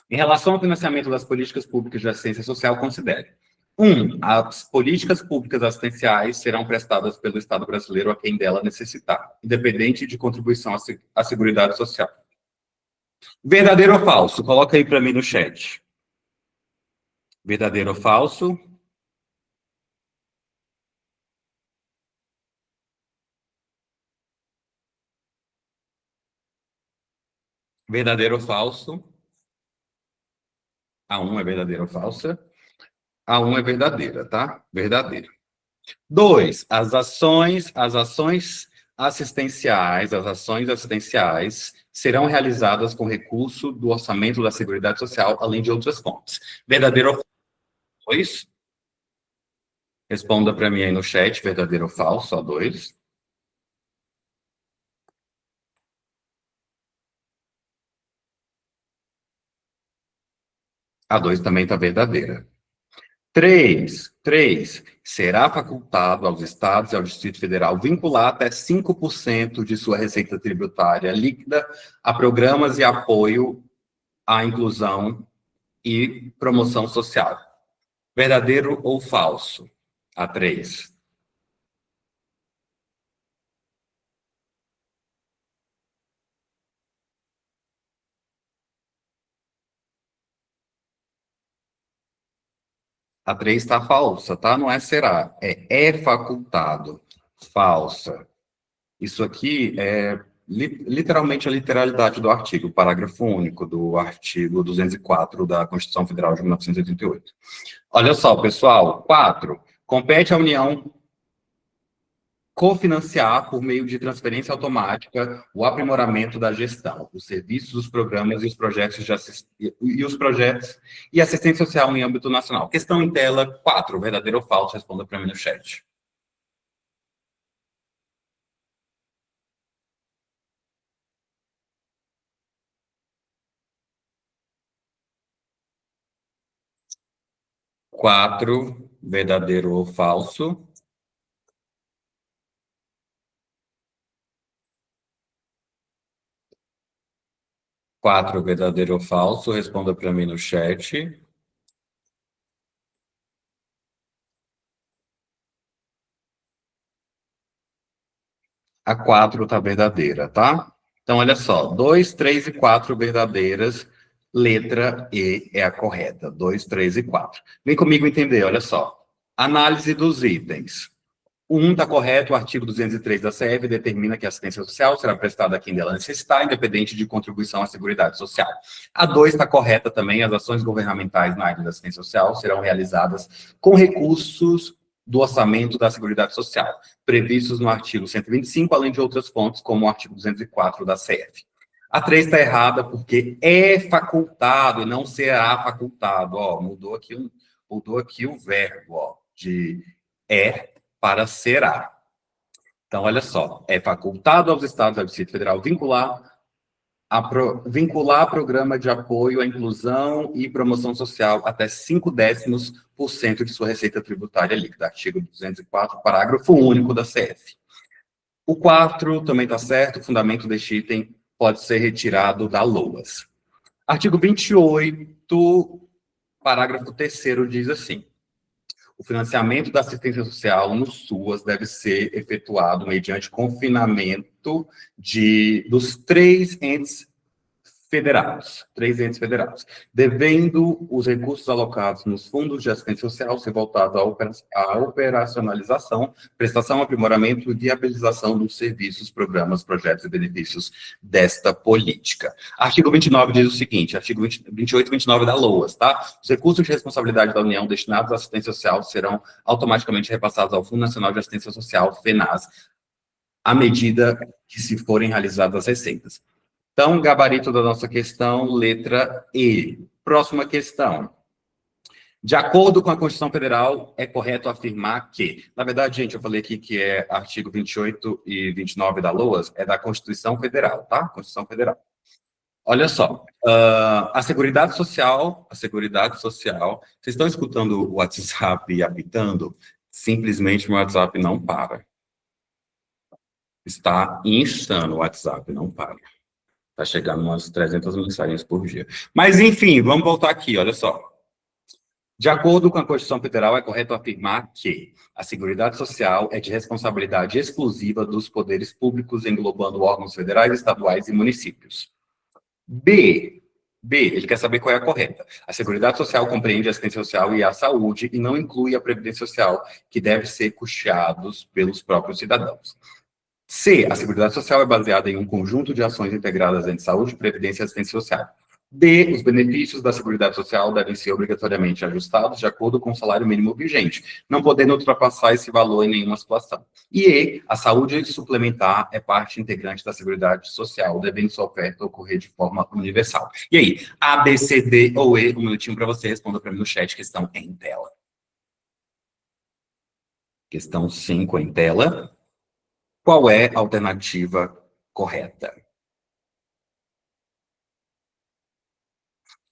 Em relação ao financiamento das políticas públicas de assistência social, considere. 1. As políticas públicas assistenciais serão prestadas pelo Estado brasileiro a quem dela necessitar, independente de contribuição à Seguridade Social. Verdadeiro ou falso? Coloca aí para mim no chat. Verdadeiro ou falso? Verdadeiro ou falso? A 1 é verdadeira ou falsa? A 1 é verdadeira, tá? Verdadeira. 2. As ações assistenciais serão realizadas com recurso do orçamento da Seguridade Social, além de outras fontes. Verdadeiro ou falso? 2? Responda para mim aí no chat, verdadeiro ou falso, a 2. A 2 também está verdadeira. 3. Será facultado aos estados e ao Distrito Federal vincular até 5% de sua receita tributária líquida a programas e apoio à inclusão e promoção social. Verdadeiro ou falso? A 3. A 3 está falsa, tá? Não é será. É facultado. Falsa. Isso aqui é literalmente a literalidade do artigo, parágrafo único do artigo 204 da Constituição Federal de 1988. Olha só, pessoal. 4. Compete à União cofinanciar, por meio de transferência automática, o aprimoramento da gestão, os serviços, os programas e os projetos e assistência social em âmbito nacional. Questão em tela 4, verdadeiro ou falso? Responda para mim no chat. Quatro, verdadeiro ou falso? Quatro, verdadeiro ou falso? Responda para mim no chat. A 4 está verdadeira, tá? Então, olha só. 2, 3 e 4 verdadeiras. Letra E é a correta. 2, 3 e 4. Vem comigo entender, olha só. Análise dos itens. 1 está correto, o artigo 203 da CF determina que a assistência social será prestada a quem dela necessitar, independente de contribuição à Seguridade Social. A 2 está correta também, as ações governamentais na área da assistência social serão realizadas com recursos do orçamento da Seguridade Social, previstos no artigo 125, além de outras fontes, como o artigo 204 da CF. A 3 está errada porque é facultado e não será facultado. Ó, mudou aqui o verbo, ó, de para será. Então, olha só, é facultado aos estados e ao Distrito Federal vincular programa de apoio à inclusão e promoção social até 0,5% de sua receita tributária líquida. Artigo 204, parágrafo único da CF. O 4 também está certo, o fundamento deste item pode ser retirado da LOAS. Artigo 28, parágrafo 3º, diz assim: o financiamento da assistência social no SUAS deve ser efetuado mediante confinamento dos três entes federados, devendo os recursos alocados nos fundos de assistência social ser voltados à operacionalização, prestação, aprimoramento e viabilização dos serviços, programas, projetos e benefícios desta política. Artigo 29 diz o seguinte, artigo 28 e 29 da LOAS, tá? Os recursos de responsabilidade da União destinados à assistência social serão automaticamente repassados ao Fundo Nacional de Assistência Social, FENAS, à medida que se forem realizadas as receitas. Então, gabarito da nossa questão, letra E. Próxima questão. De acordo com a Constituição Federal, é correto afirmar que... Na verdade, gente, eu falei aqui que é artigo 28 e 29 da LOAS, é da Constituição Federal, tá? Constituição Federal. Olha só, a Seguridade Social, vocês estão escutando o WhatsApp apitando? Simplesmente o WhatsApp não para. Está insano o WhatsApp, não para. Está chegando umas 300 mensagens por dia. Mas, enfim, vamos voltar aqui, olha só. De acordo com a Constituição Federal, é correto afirmar que a Seguridade Social é de responsabilidade exclusiva dos poderes públicos, englobando órgãos federais, estaduais e municípios. B, ele quer saber qual é a correta. A Seguridade Social compreende a assistência social e a saúde e não inclui a Previdência Social, que deve ser custeados pelos próprios cidadãos. C, a Seguridade Social é baseada em um conjunto de ações integradas entre saúde, previdência e assistência social. D, os benefícios da Seguridade Social devem ser obrigatoriamente ajustados de acordo com o salário mínimo vigente, não podendo ultrapassar esse valor em nenhuma situação. E E, a saúde suplementar é parte integrante da Seguridade Social, devendo sua oferta ocorrer de forma universal. E aí, A, B, C, D ou E, um minutinho para você, responda para mim no chat, questão em tela. Questão 5 em tela. Qual é a alternativa correta?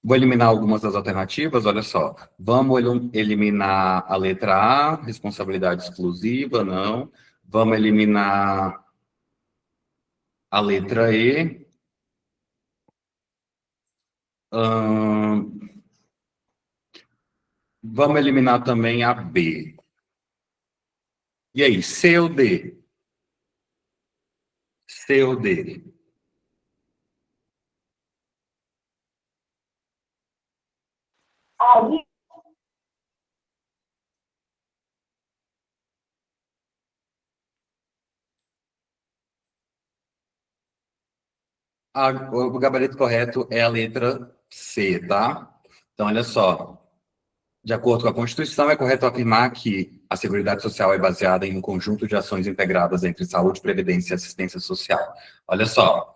Vou eliminar algumas das alternativas, olha só. Vamos eliminar a letra A, responsabilidade exclusiva, não. Vamos eliminar a letra E. Vamos eliminar também a B. E aí, C ou D? C ou D? O gabarito correto é a letra C, tá? Então, olha só. De acordo com a Constituição, é correto afirmar que a Seguridade Social é baseada em um conjunto de ações integradas entre saúde, previdência e assistência social. Olha só,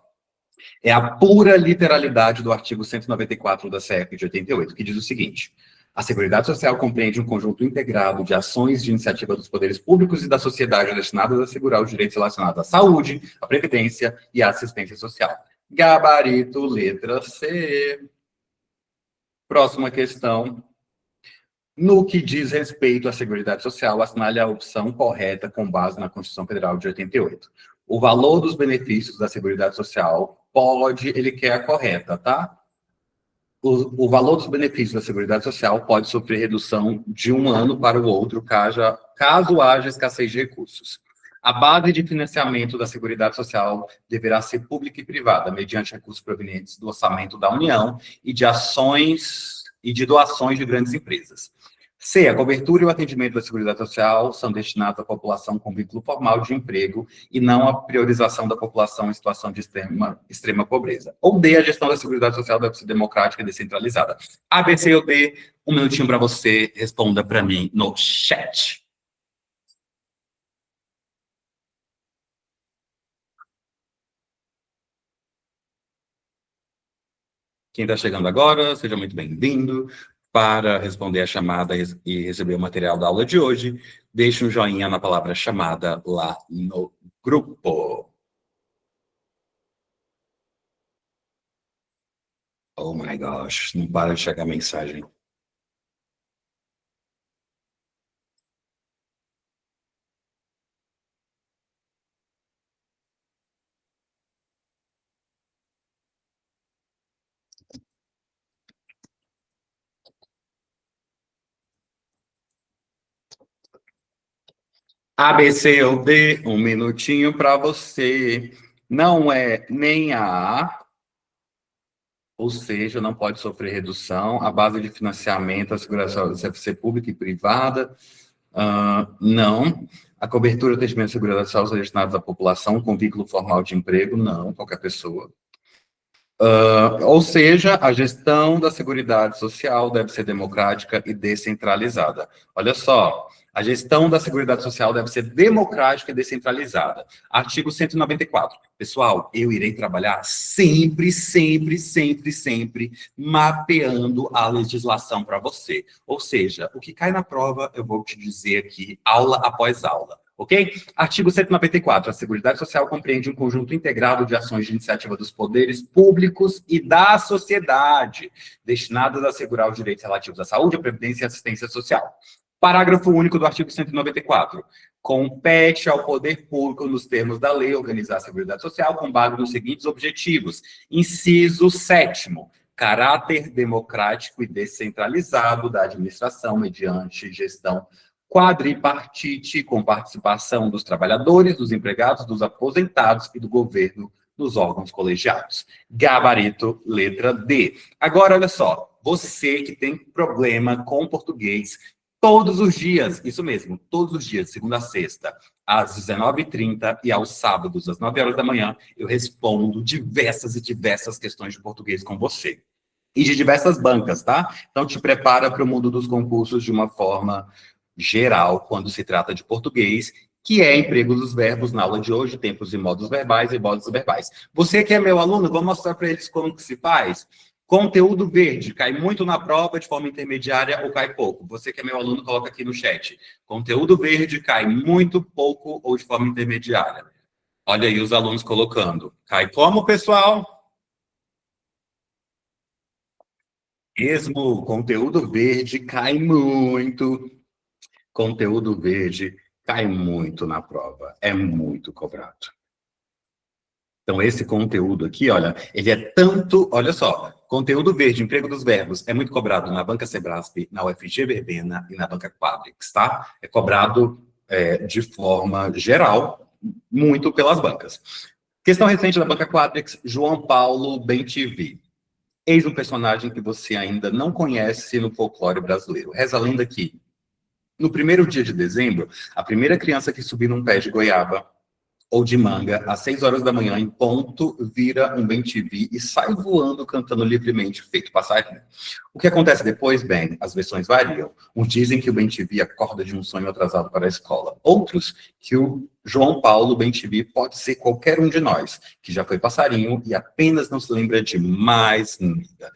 é a pura literalidade do artigo 194 da CF de 88, que diz o seguinte: a Seguridade Social compreende um conjunto integrado de ações de iniciativa dos poderes públicos e da sociedade destinadas a assegurar os direitos relacionados à saúde, à previdência e à assistência social. Gabarito, letra C. Próxima questão. No que diz respeito à Seguridade Social, assinale a opção correta com base na Constituição Federal de 88. O valor dos benefícios da Seguridade Social ele quer a correta, tá? O valor dos benefícios da Seguridade Social pode sofrer redução de um ano para o outro, caso haja escassez de recursos. A base de financiamento da Seguridade Social deverá ser pública e privada, mediante recursos provenientes do orçamento da União e de ações e de doações de grandes empresas. C. A cobertura e o atendimento da Seguridade Social são destinados à população com vínculo formal de emprego e não à priorização da população em situação de extrema pobreza. Ou D. A gestão da Seguridade Social deve ser democrática e descentralizada. A, B, C ou D? Um minutinho para você, responda para mim no chat. Quem está chegando agora, seja muito bem-vindo. Para responder a chamada e receber o material da aula de hoje, deixe um joinha na palavra chamada lá no grupo. Oh my gosh, não para de chegar mensagem. A, B, C ou D, um minutinho para você. Não é nem a A, ou seja, não pode sofrer redução. A base de financiamento, a segurança deve ser pública e privada. Não. A cobertura e atendimento de segurança social são destinados à população com vínculo formal de emprego. Não, qualquer pessoa. Ou seja, a gestão da Seguridade Social deve ser democrática e descentralizada. Olha só, a gestão da Seguridade Social deve ser democrática e descentralizada. Artigo 194. Pessoal, eu irei trabalhar sempre, sempre, sempre, sempre mapeando a legislação para você. Ou seja, o que cai na prova, eu vou te dizer aqui, aula após aula. Ok? Artigo 194. A Seguridade Social compreende um conjunto integrado de ações de iniciativa dos poderes públicos e da sociedade, destinadas a assegurar os direitos relativos à saúde, à previdência e à assistência social. Parágrafo único do artigo 194. Compete ao poder público, nos termos da lei, organizar a Seguridade Social com base nos seguintes objetivos. Inciso 7º. Caráter democrático e descentralizado da administração mediante gestão quadripartite, com participação dos trabalhadores, dos empregados, dos aposentados e do governo nos órgãos colegiados. Gabarito, letra D. Agora, olha só, você que tem problema com português, todos os dias, isso mesmo, todos os dias, segunda a sexta, às 19h30 e aos sábados, às 9 horas da manhã, eu respondo diversas e diversas questões de português com você. E de diversas bancas, tá? Então, te prepara para o mundo dos concursos de uma forma geral, quando se trata de português, que é emprego dos verbos na aula de hoje, tempos e modos verbais e modos verbais. Você que é meu aluno, vou mostrar para eles como que se faz. Conteúdo verde, cai muito na prova de forma intermediária ou cai pouco? Você que é meu aluno, coloca aqui no chat. Conteúdo verde cai muito pouco ou de forma intermediária. Olha aí os alunos colocando. Cai como, pessoal? Mesmo conteúdo verde cai muito. Conteúdo verde cai muito na prova, é muito cobrado. Então, esse conteúdo aqui, olha, ele é tanto, olha só, conteúdo verde, emprego dos verbos, é muito cobrado na Banca Sebrasp, na UFG Verbena e na Banca Quadrix, tá? É cobrado de forma geral, muito pelas bancas. Questão recente da Banca Quadrix, João Paulo Bem-TV. Eis um personagem que você ainda não conhece no folclore brasileiro. Reza a lenda que no primeiro dia de dezembro, a primeira criança que subir num pé de goiaba ou de manga, às 6 horas da manhã, em ponto, vira um bem-te-vi e sai voando, cantando livremente, feito passarinho. O que acontece depois? Bem, as versões variam. Uns dizem que o bem-te-vi acorda de um sonho atrasado para a escola. Outros, que o João Paulo bem-te-vi pode ser qualquer um de nós, que já foi passarinho e apenas não se lembra de mais nada.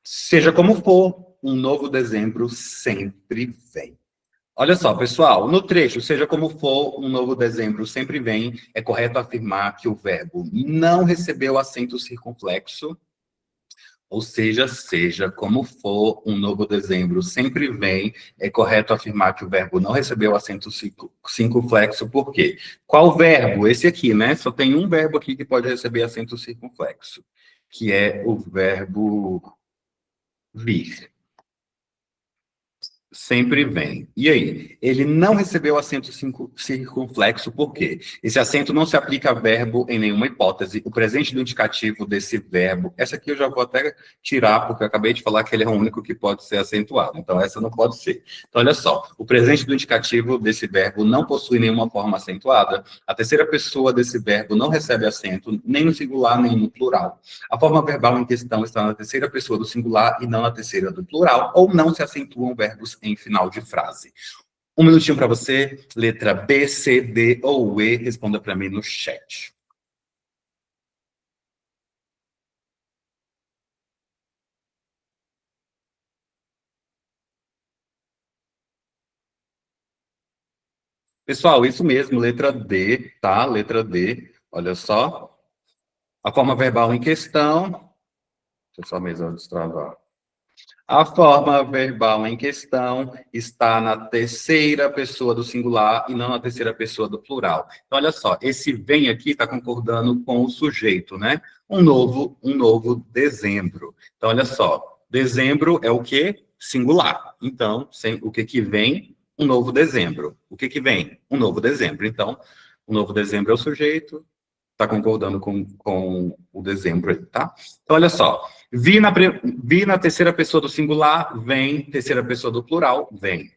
Seja como for, um novo dezembro sempre vem. Olha só, pessoal, no trecho, seja como for, um novo dezembro sempre vem, é correto afirmar que o verbo não recebeu acento circunflexo, ou seja como for, um novo dezembro sempre vem, é correto afirmar que o verbo não recebeu acento circunflexo, por quê? Qual verbo? Esse aqui, né? Só tem um verbo aqui que pode receber acento circunflexo, que é o verbo vir. Sempre vem. E aí? Ele não recebeu acento circunflexo, por quê? Esse acento não se aplica a verbo em nenhuma hipótese. O presente do indicativo desse verbo, essa aqui eu já vou até tirar, porque eu acabei de falar que ele é o único que pode ser acentuado. Então, essa não pode ser. Então, olha só. O presente do indicativo desse verbo não possui nenhuma forma acentuada. A terceira pessoa desse verbo não recebe acento, nem no singular, nem no plural. A forma verbal em questão está na terceira pessoa do singular e não na terceira do plural, ou não se acentuam verbos em final de frase. Um minutinho para você, letra B, C, D ou E, responda para mim no chat. Pessoal, isso mesmo, letra D, tá? Letra D, olha só. A forma verbal em questão... Deixa eu só mesmo destravar. A forma verbal em questão está na terceira pessoa do singular e não na terceira pessoa do plural. Então, olha só, esse vem aqui está concordando com o sujeito, né? Um novo dezembro. Então, olha só, dezembro é o quê? Singular. Então, o que vem? Um novo dezembro. O que vem? Um novo dezembro. Então, um novo dezembro é o sujeito, está concordando com o dezembro aí, tá? Então, olha só. Vi na terceira pessoa do singular, vem. Terceira pessoa do plural, vem.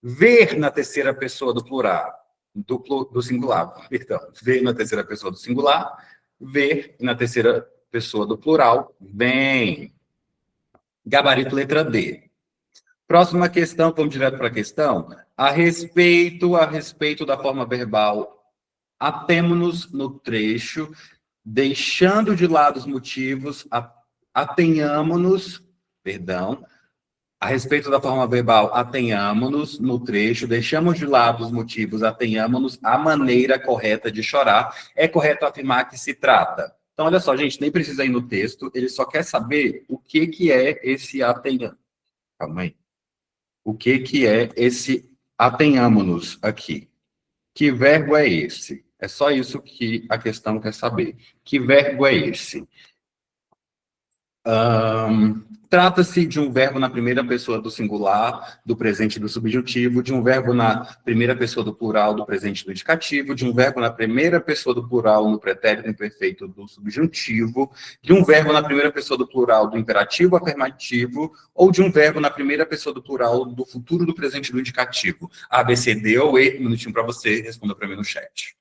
Ver na terceira pessoa do plural, do singular, perdão. Ver na terceira pessoa do singular, ver na terceira pessoa do plural, vem. Gabarito letra D. Próxima questão, vamos direto para a questão. A respeito da forma verbal, atemo-nos no trecho, deixando de lado os motivos, atenhamo-nos, a respeito da forma verbal, atenhamo-nos no trecho, deixamos de lado os motivos, atenhamo-nos a maneira correta de chorar. É correto afirmar que se trata. Então, olha só, gente, nem precisa ir no texto, ele só quer saber o que é esse atenhamo. Calma aí. O que é esse atenhamo-nos aqui? Que verbo é esse? É só isso que a questão quer saber. Que verbo é esse? Trata-se de um verbo na primeira pessoa do singular, do presente do subjuntivo, de um verbo na primeira pessoa do plural, do presente do indicativo, de um verbo na primeira pessoa do plural, no pretérito imperfeito do subjuntivo, de um verbo na primeira pessoa do plural, do imperativo afirmativo, ou de um verbo na primeira pessoa do plural, do futuro do presente do indicativo. A, B, C, D ou E, um minutinho para você, responda para mim no chat.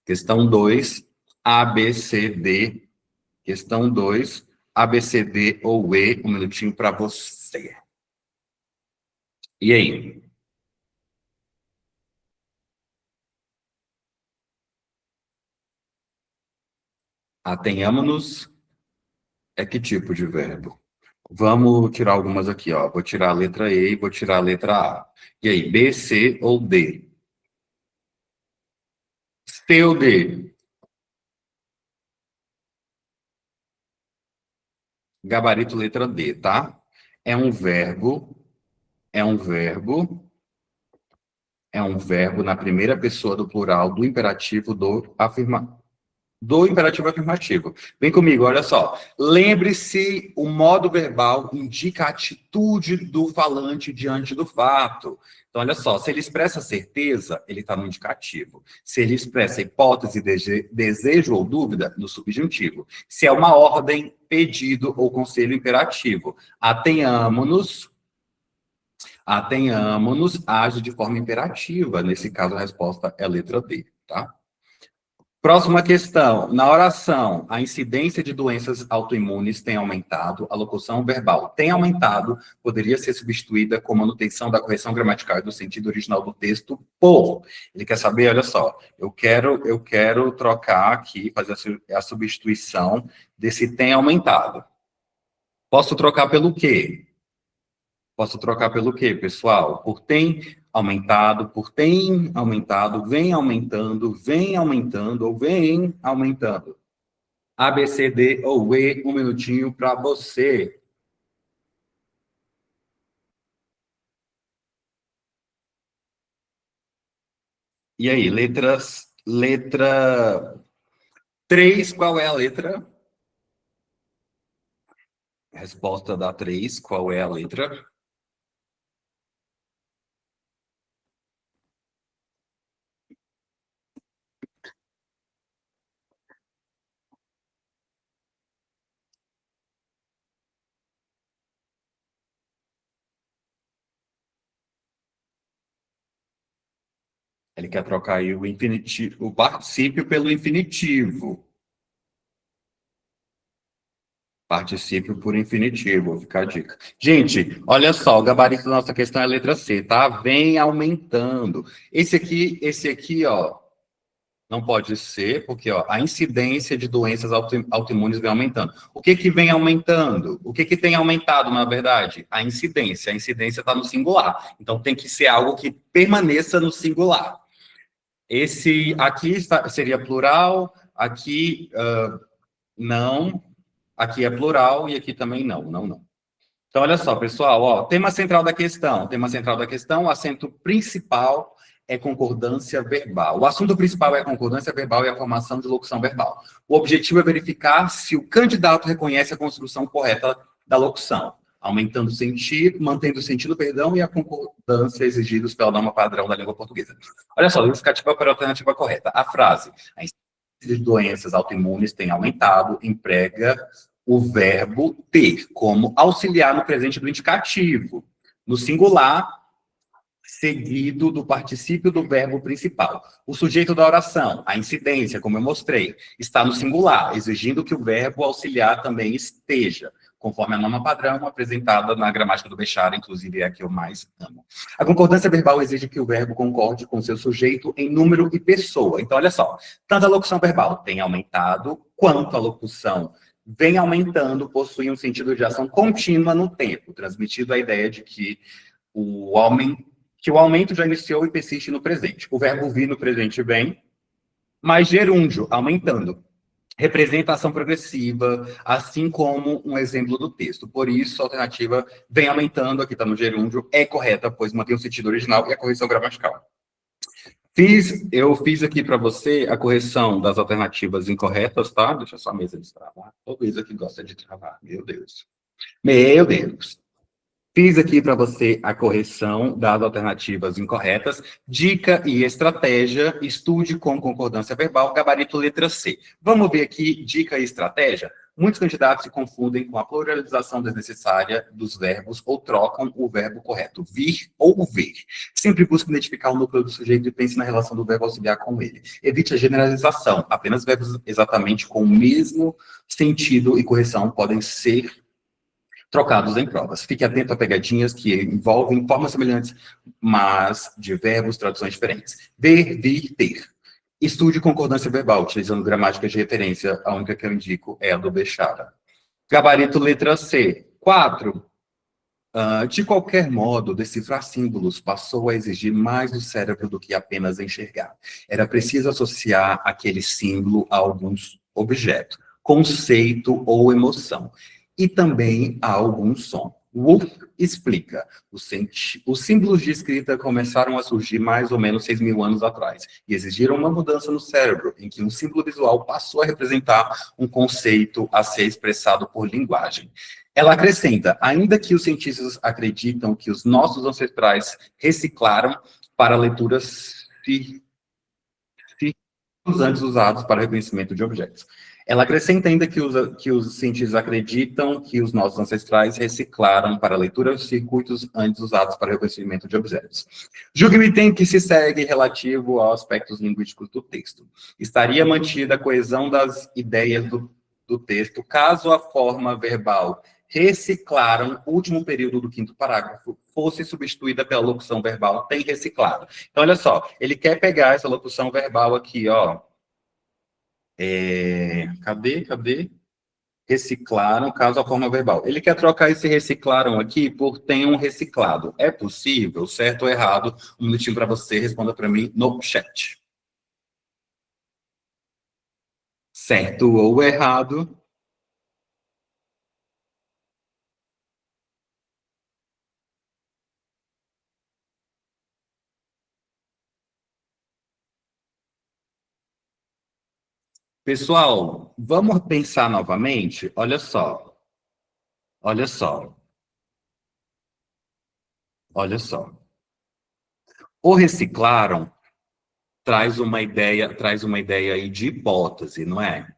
Questão 2, A, B, C, D. Questão 2, A, B, C, D ou E, um minutinho para você. E aí? Atenhamo-nos é que tipo de verbo? Vamos tirar algumas aqui, ó. Vou tirar a letra E e vou tirar a letra A. E aí, B, C ou D? C ou D? Gabarito letra D, tá? É um verbo na primeira pessoa do plural do imperativo do imperativo afirmativo. Vem comigo, olha só. Lembre-se, o modo verbal indica a atitude do falante diante do fato. Então, olha só, se ele expressa certeza, ele está no indicativo. Se ele expressa hipótese, desejo ou dúvida, no subjuntivo. Se é uma ordem, pedido ou conselho imperativo. Atenhamo-nos, age de forma imperativa. Nesse caso, a resposta é a letra D, tá? Próxima questão. Na oração, a incidência de doenças autoimunes tem aumentado, a locução verbal tem aumentado, poderia ser substituída com manutenção da correção gramatical e do sentido original do texto por. Ele quer saber, olha só, eu quero trocar aqui, fazer a substituição desse tem aumentado. Posso trocar pelo quê? Posso trocar pelo quê, pessoal? Por tem aumentado, por tem aumentado, vem aumentando, ou vem aumentando. A, B, C, D ou E, um minutinho para você. E aí, letra 3, qual é a letra? Resposta da 3, qual é a letra? Ele quer trocar aí o infinitivo, o particípio pelo infinitivo. Particípio por infinitivo, fica a dica. Gente, olha só, o gabarito da nossa questão é a letra C, tá? Vem aumentando. Esse aqui, ó, não pode ser, porque, ó, a incidência de doenças autoimunes vem aumentando. O que vem aumentando? O que tem aumentado, na verdade? A incidência. A incidência está no singular. Então, tem que ser algo que permaneça no singular. Esse aqui seria plural, aqui não, aqui é plural e aqui também não. Então, olha só, pessoal, ó, tema central da questão. Tema central da questão, o acento principal é concordância verbal. O assunto principal é a concordância verbal e a formação de locução verbal. O objetivo é verificar se o candidato reconhece a construção correta da locução, aumentando o sentido, mantendo o sentido, perdão, e a concordância exigidos pela norma padrão da língua portuguesa. Olha só, justificativa para a alternativa correta. A frase, a incidência de doenças autoimunes tem aumentado, emprega o verbo ter como auxiliar no presente do indicativo, no singular, seguido do particípio do verbo principal. O sujeito da oração, a incidência, como eu mostrei, está no singular, exigindo que o verbo auxiliar também esteja, conforme a norma padrão apresentada na gramática do Bechara, inclusive é a que eu mais amo. A concordância verbal exige que o verbo concorde com seu sujeito em número e pessoa. Então, olha só, tanto a locução verbal tem aumentado, quanto a locução vem aumentando, possui um sentido de ação contínua no tempo, transmitindo a ideia de que o aumento já iniciou e persiste no presente. O verbo vir no presente vem, mas gerúndio, aumentando. Representa a ação progressiva, assim como um exemplo do texto. Por isso, a alternativa vem aumentando, aqui está no gerúndio, é correta, pois mantém o sentido original e a correção gramatical. Eu fiz aqui para você a correção das alternativas incorretas, tá? Deixa só a mesa destravar. Todo isso aqui gosta de travar, meu Deus. Meu Deus. Fiz aqui para você a correção das alternativas incorretas. Dica e estratégia, estude com concordância verbal, gabarito letra C. Vamos ver aqui, dica e estratégia? Muitos candidatos se confundem com a pluralização desnecessária dos verbos ou trocam o verbo correto, vir ou ver. Sempre busque identificar o núcleo do sujeito e pense na relação do verbo auxiliar com ele. Evite a generalização. Apenas verbos exatamente com o mesmo sentido e correção podem ser trocados em provas. Fique atento a pegadinhas que envolvem formas semelhantes, mas de verbos, traduções diferentes. Ver, vir, ter. Estude concordância verbal, utilizando gramáticas de referência. A única que eu indico é a do Bechara. Gabarito letra C. 4. De qualquer modo, decifrar símbolos passou a exigir mais do cérebro do que apenas enxergar. Era preciso associar aquele símbolo a algum objeto, conceito ou emoção, e também a algum som. Wolff explica, os símbolos de escrita começaram a surgir mais ou menos 6.000 anos atrás, e exigiram uma mudança no cérebro, em que um símbolo visual passou a representar um conceito a ser expressado por linguagem. Ela acrescenta, ainda que os cientistas acreditam que os nossos ancestrais reciclaram para leituras antes usados para reconhecimento de objetos. Ela acrescenta ainda que os cientistas acreditam que os nossos ancestrais reciclaram para a leitura dos circuitos antes usados para o reconhecimento de objetos. Julgue o item que se segue relativo aos aspectos linguísticos do texto. Estaria mantida a coesão das ideias do texto, caso a forma verbal reciclaram, último período do quinto parágrafo, fosse substituída pela locução verbal tem reciclado. Então, olha só, ele quer pegar essa locução verbal aqui, ó. Cadê? Reciclaram, caso a forma verbal. Ele quer trocar esse reciclaram aqui por tenham reciclado. É possível? Certo ou errado? Um minutinho para você, responda para mim no chat. Certo ou errado? Pessoal, vamos pensar novamente? Olha só. Olha só. Olha só. O reciclaram traz uma ideia aí de hipótese, não é?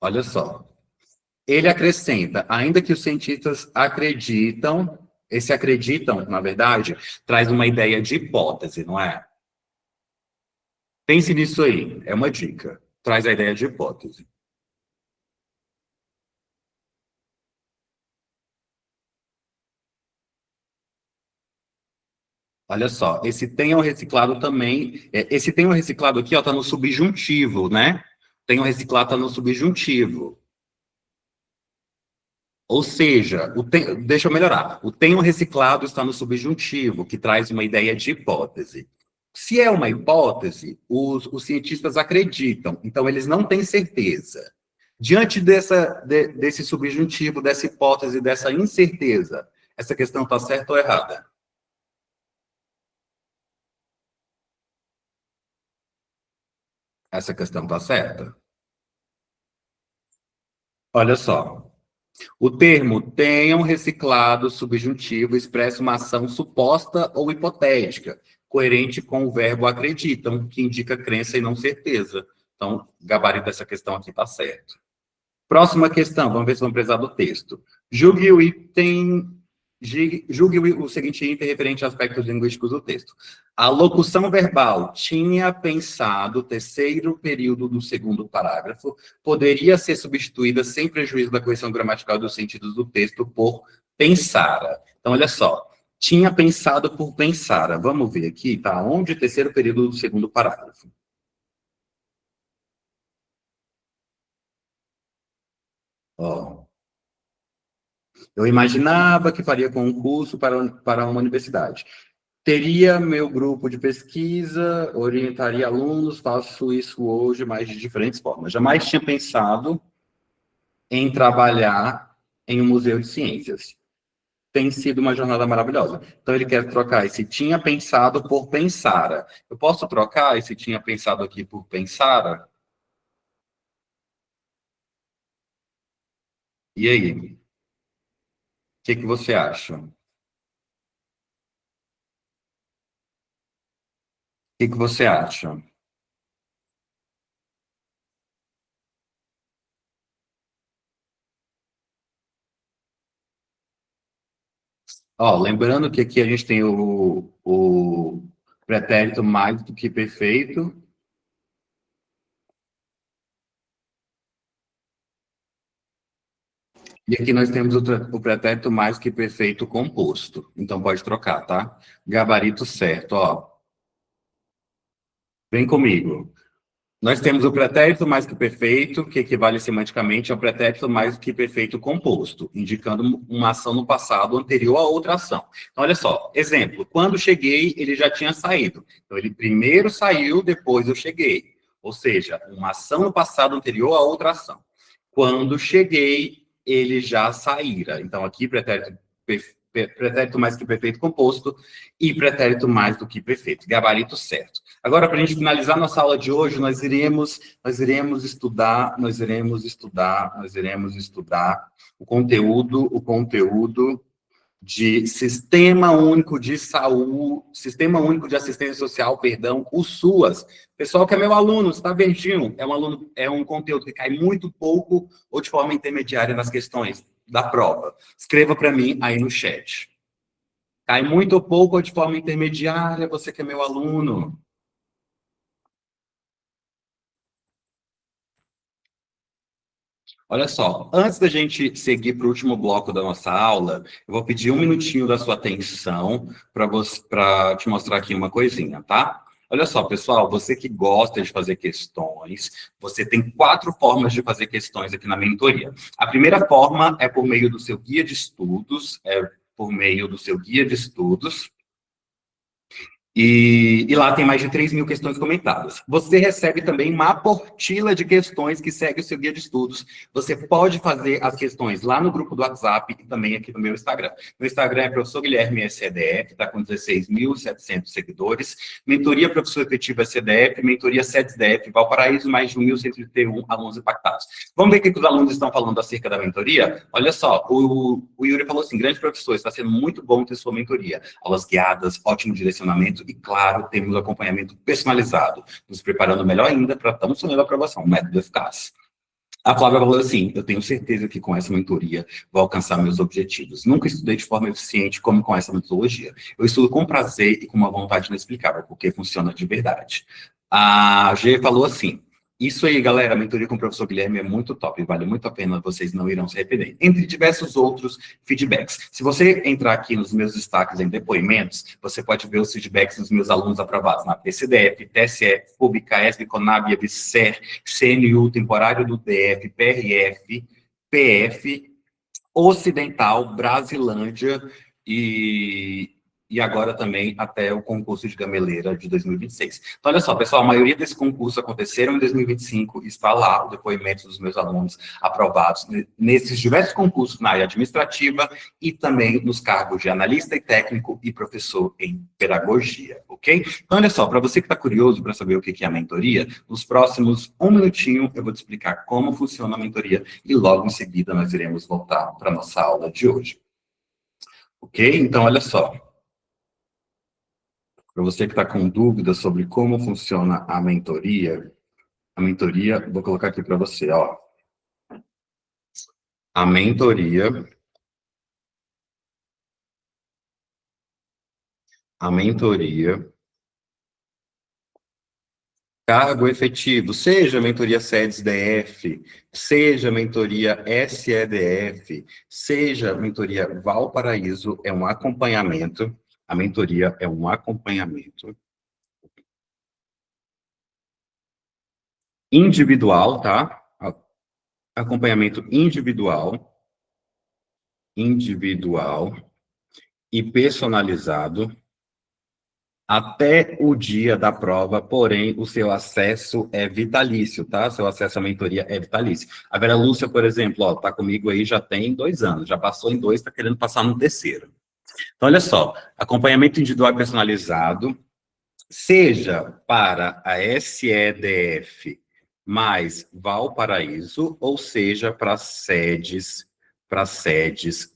Olha só. Ele acrescenta, ainda que os cientistas acreditam, esse acreditam, na verdade, traz uma ideia de hipótese, não é? Pense nisso aí, é uma dica. Traz a ideia de hipótese. Olha só, esse tenham reciclado também, esse tenham reciclado aqui, ó, tá no subjuntivo, né? Tenham reciclado tá no subjuntivo. Ou seja, deixa eu melhorar. O tenham reciclado está no subjuntivo, que traz uma ideia de hipótese. Se é uma hipótese, os cientistas acreditam, então eles não têm certeza. Diante desse subjuntivo, dessa hipótese, dessa incerteza, essa questão está certa ou errada? Essa questão está certa? Olha só. O termo tenham reciclado subjuntivo expressa uma ação suposta ou hipotética, coerente com o verbo acreditam, que indica crença e não certeza. Então, o gabarito dessa questão aqui está certo. Próxima questão, vamos ver se vamos precisar do texto. Julgue o seguinte item referente a aspectos linguísticos do texto. A locução verbal tinha pensado, terceiro período do segundo parágrafo, poderia ser substituída sem prejuízo da correção gramatical dos sentidos do texto por pensara. Então, olha só. Tinha pensado por pensara. Vamos ver aqui, tá? Onde o terceiro período do segundo parágrafo? Ó. Eu imaginava que faria concurso para uma universidade. Teria meu grupo de pesquisa, orientaria alunos, faço isso hoje, mas de diferentes formas. Jamais tinha pensado em trabalhar em um museu de ciências. Tem sido uma jornada maravilhosa. Então, ele quer trocar esse tinha pensado por pensara. Eu posso trocar esse tinha pensado aqui por pensara? E aí? O que você acha? O que você acha? Ó, lembrando que aqui a gente tem o pretérito mais do que perfeito. E aqui nós temos o pretérito mais que perfeito composto. Então, pode trocar, tá? Gabarito certo, ó. Vem comigo. Nós temos o pretérito mais que perfeito, que equivale semanticamente ao pretérito mais que perfeito composto, indicando uma ação no passado anterior a outra ação. Então, olha só, exemplo, quando cheguei, ele já tinha saído. Então, ele primeiro saiu, depois eu cheguei. Ou seja, uma ação no passado anterior a outra ação. Quando cheguei, ele já saíra. Então, aqui, pretérito mais que perfeito composto e pretérito mais do que perfeito. Gabarito certo. Agora, para a gente finalizar nossa aula de hoje, nós iremos estudar o conteúdo de Sistema Único de Saúde, Sistema Único de Assistência Social, perdão, o SUAS. Pessoal que é meu aluno, está verdinho, é um conteúdo que cai muito pouco ou de forma intermediária nas questões da prova. Escreva para mim aí no chat. Cai muito ou pouco ou de forma intermediária, você que é meu aluno. Olha só, antes da gente seguir para o último bloco da nossa aula, eu vou pedir um minutinho da sua atenção para te mostrar aqui uma coisinha, tá? Olha só, pessoal, você que gosta de fazer questões, você tem 4 formas de fazer questões aqui na mentoria. A primeira forma é por meio do seu guia de estudos, E lá tem mais de 3.000 questões comentadas. Você recebe também uma apostila de questões que segue o seu guia de estudos. Você pode fazer as questões lá no grupo do WhatsApp e também aqui no meu Instagram. Meu Instagram é professor Guilherme SEDF, está com 16.700 seguidores. Mentoria Professor Efetivo SEDF, mentoria SEDF Valparaíso, mais de 1.131 alunos impactados. Vamos ver o que os alunos estão falando acerca da mentoria? Olha só, o Yuri falou assim, grande professor, está sendo muito bom ter sua mentoria. Aulas guiadas, ótimo direcionamento e, claro, temos acompanhamento personalizado, nos preparando melhor ainda para tão sonhando a aprovação, um método eficaz. A Flávia falou assim, eu tenho certeza que com essa mentoria vou alcançar meus objetivos. Nunca estudei de forma eficiente como com essa metodologia. Eu estudo com prazer e com uma vontade inexplicável, porque funciona de verdade. A G falou assim, isso aí, galera, a mentoria com o professor Guilherme é muito top, vale muito a pena, vocês não irão se arrepender. Entre diversos outros feedbacks. Se você entrar aqui nos meus destaques em depoimentos, você pode ver os feedbacks dos meus alunos aprovados na PCDF, TSE, FUB, CAESB, CONAB, EBSER, CNU, temporário do DF, PRF, PF, Ocidental, Brasilândia e agora também até o concurso de gameleira de 2026. Então, olha só, pessoal, a maioria desses concursos aconteceram em 2025, está lá o depoimento dos meus alunos aprovados nesses diversos concursos na área administrativa e também nos cargos de analista e técnico e professor em pedagogia, ok? Então, olha só, para você que está curioso para saber o que é a mentoria, nos próximos 1 minutinho eu vou te explicar como funciona a mentoria e logo em seguida nós iremos voltar para a nossa aula de hoje. Ok? Então, olha só. Para você que está com dúvidas sobre como funciona a mentoria, vou colocar aqui para você, ó. A mentoria, cargo efetivo, seja mentoria SEDES-DF, seja mentoria SEDF, seja mentoria Valparaíso, é um acompanhamento. A mentoria é um acompanhamento individual, tá? Acompanhamento individual e personalizado até o dia da prova, porém, o seu acesso é vitalício, tá? Seu acesso à mentoria é vitalício. A Vera Lúcia, por exemplo, ó, tá comigo aí já tem 2 anos, já passou em 2, está querendo passar no 3º. Então, olha só, acompanhamento individual e personalizado, seja para a SEDF mais Valparaíso, ou seja, para SEDES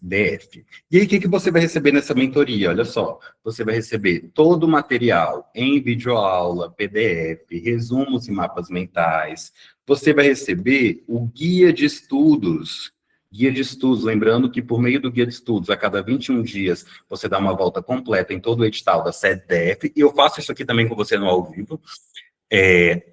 DF. E aí, o que você vai receber nessa mentoria? Olha só, você vai receber todo o material em videoaula, PDF, resumos e mapas mentais. Você vai receber o guia de estudos. Guia de estudos, lembrando que por meio do guia de estudos, a cada 21 dias, você dá uma volta completa em todo o edital da SEDF, e eu faço isso aqui também com você no ao vivo.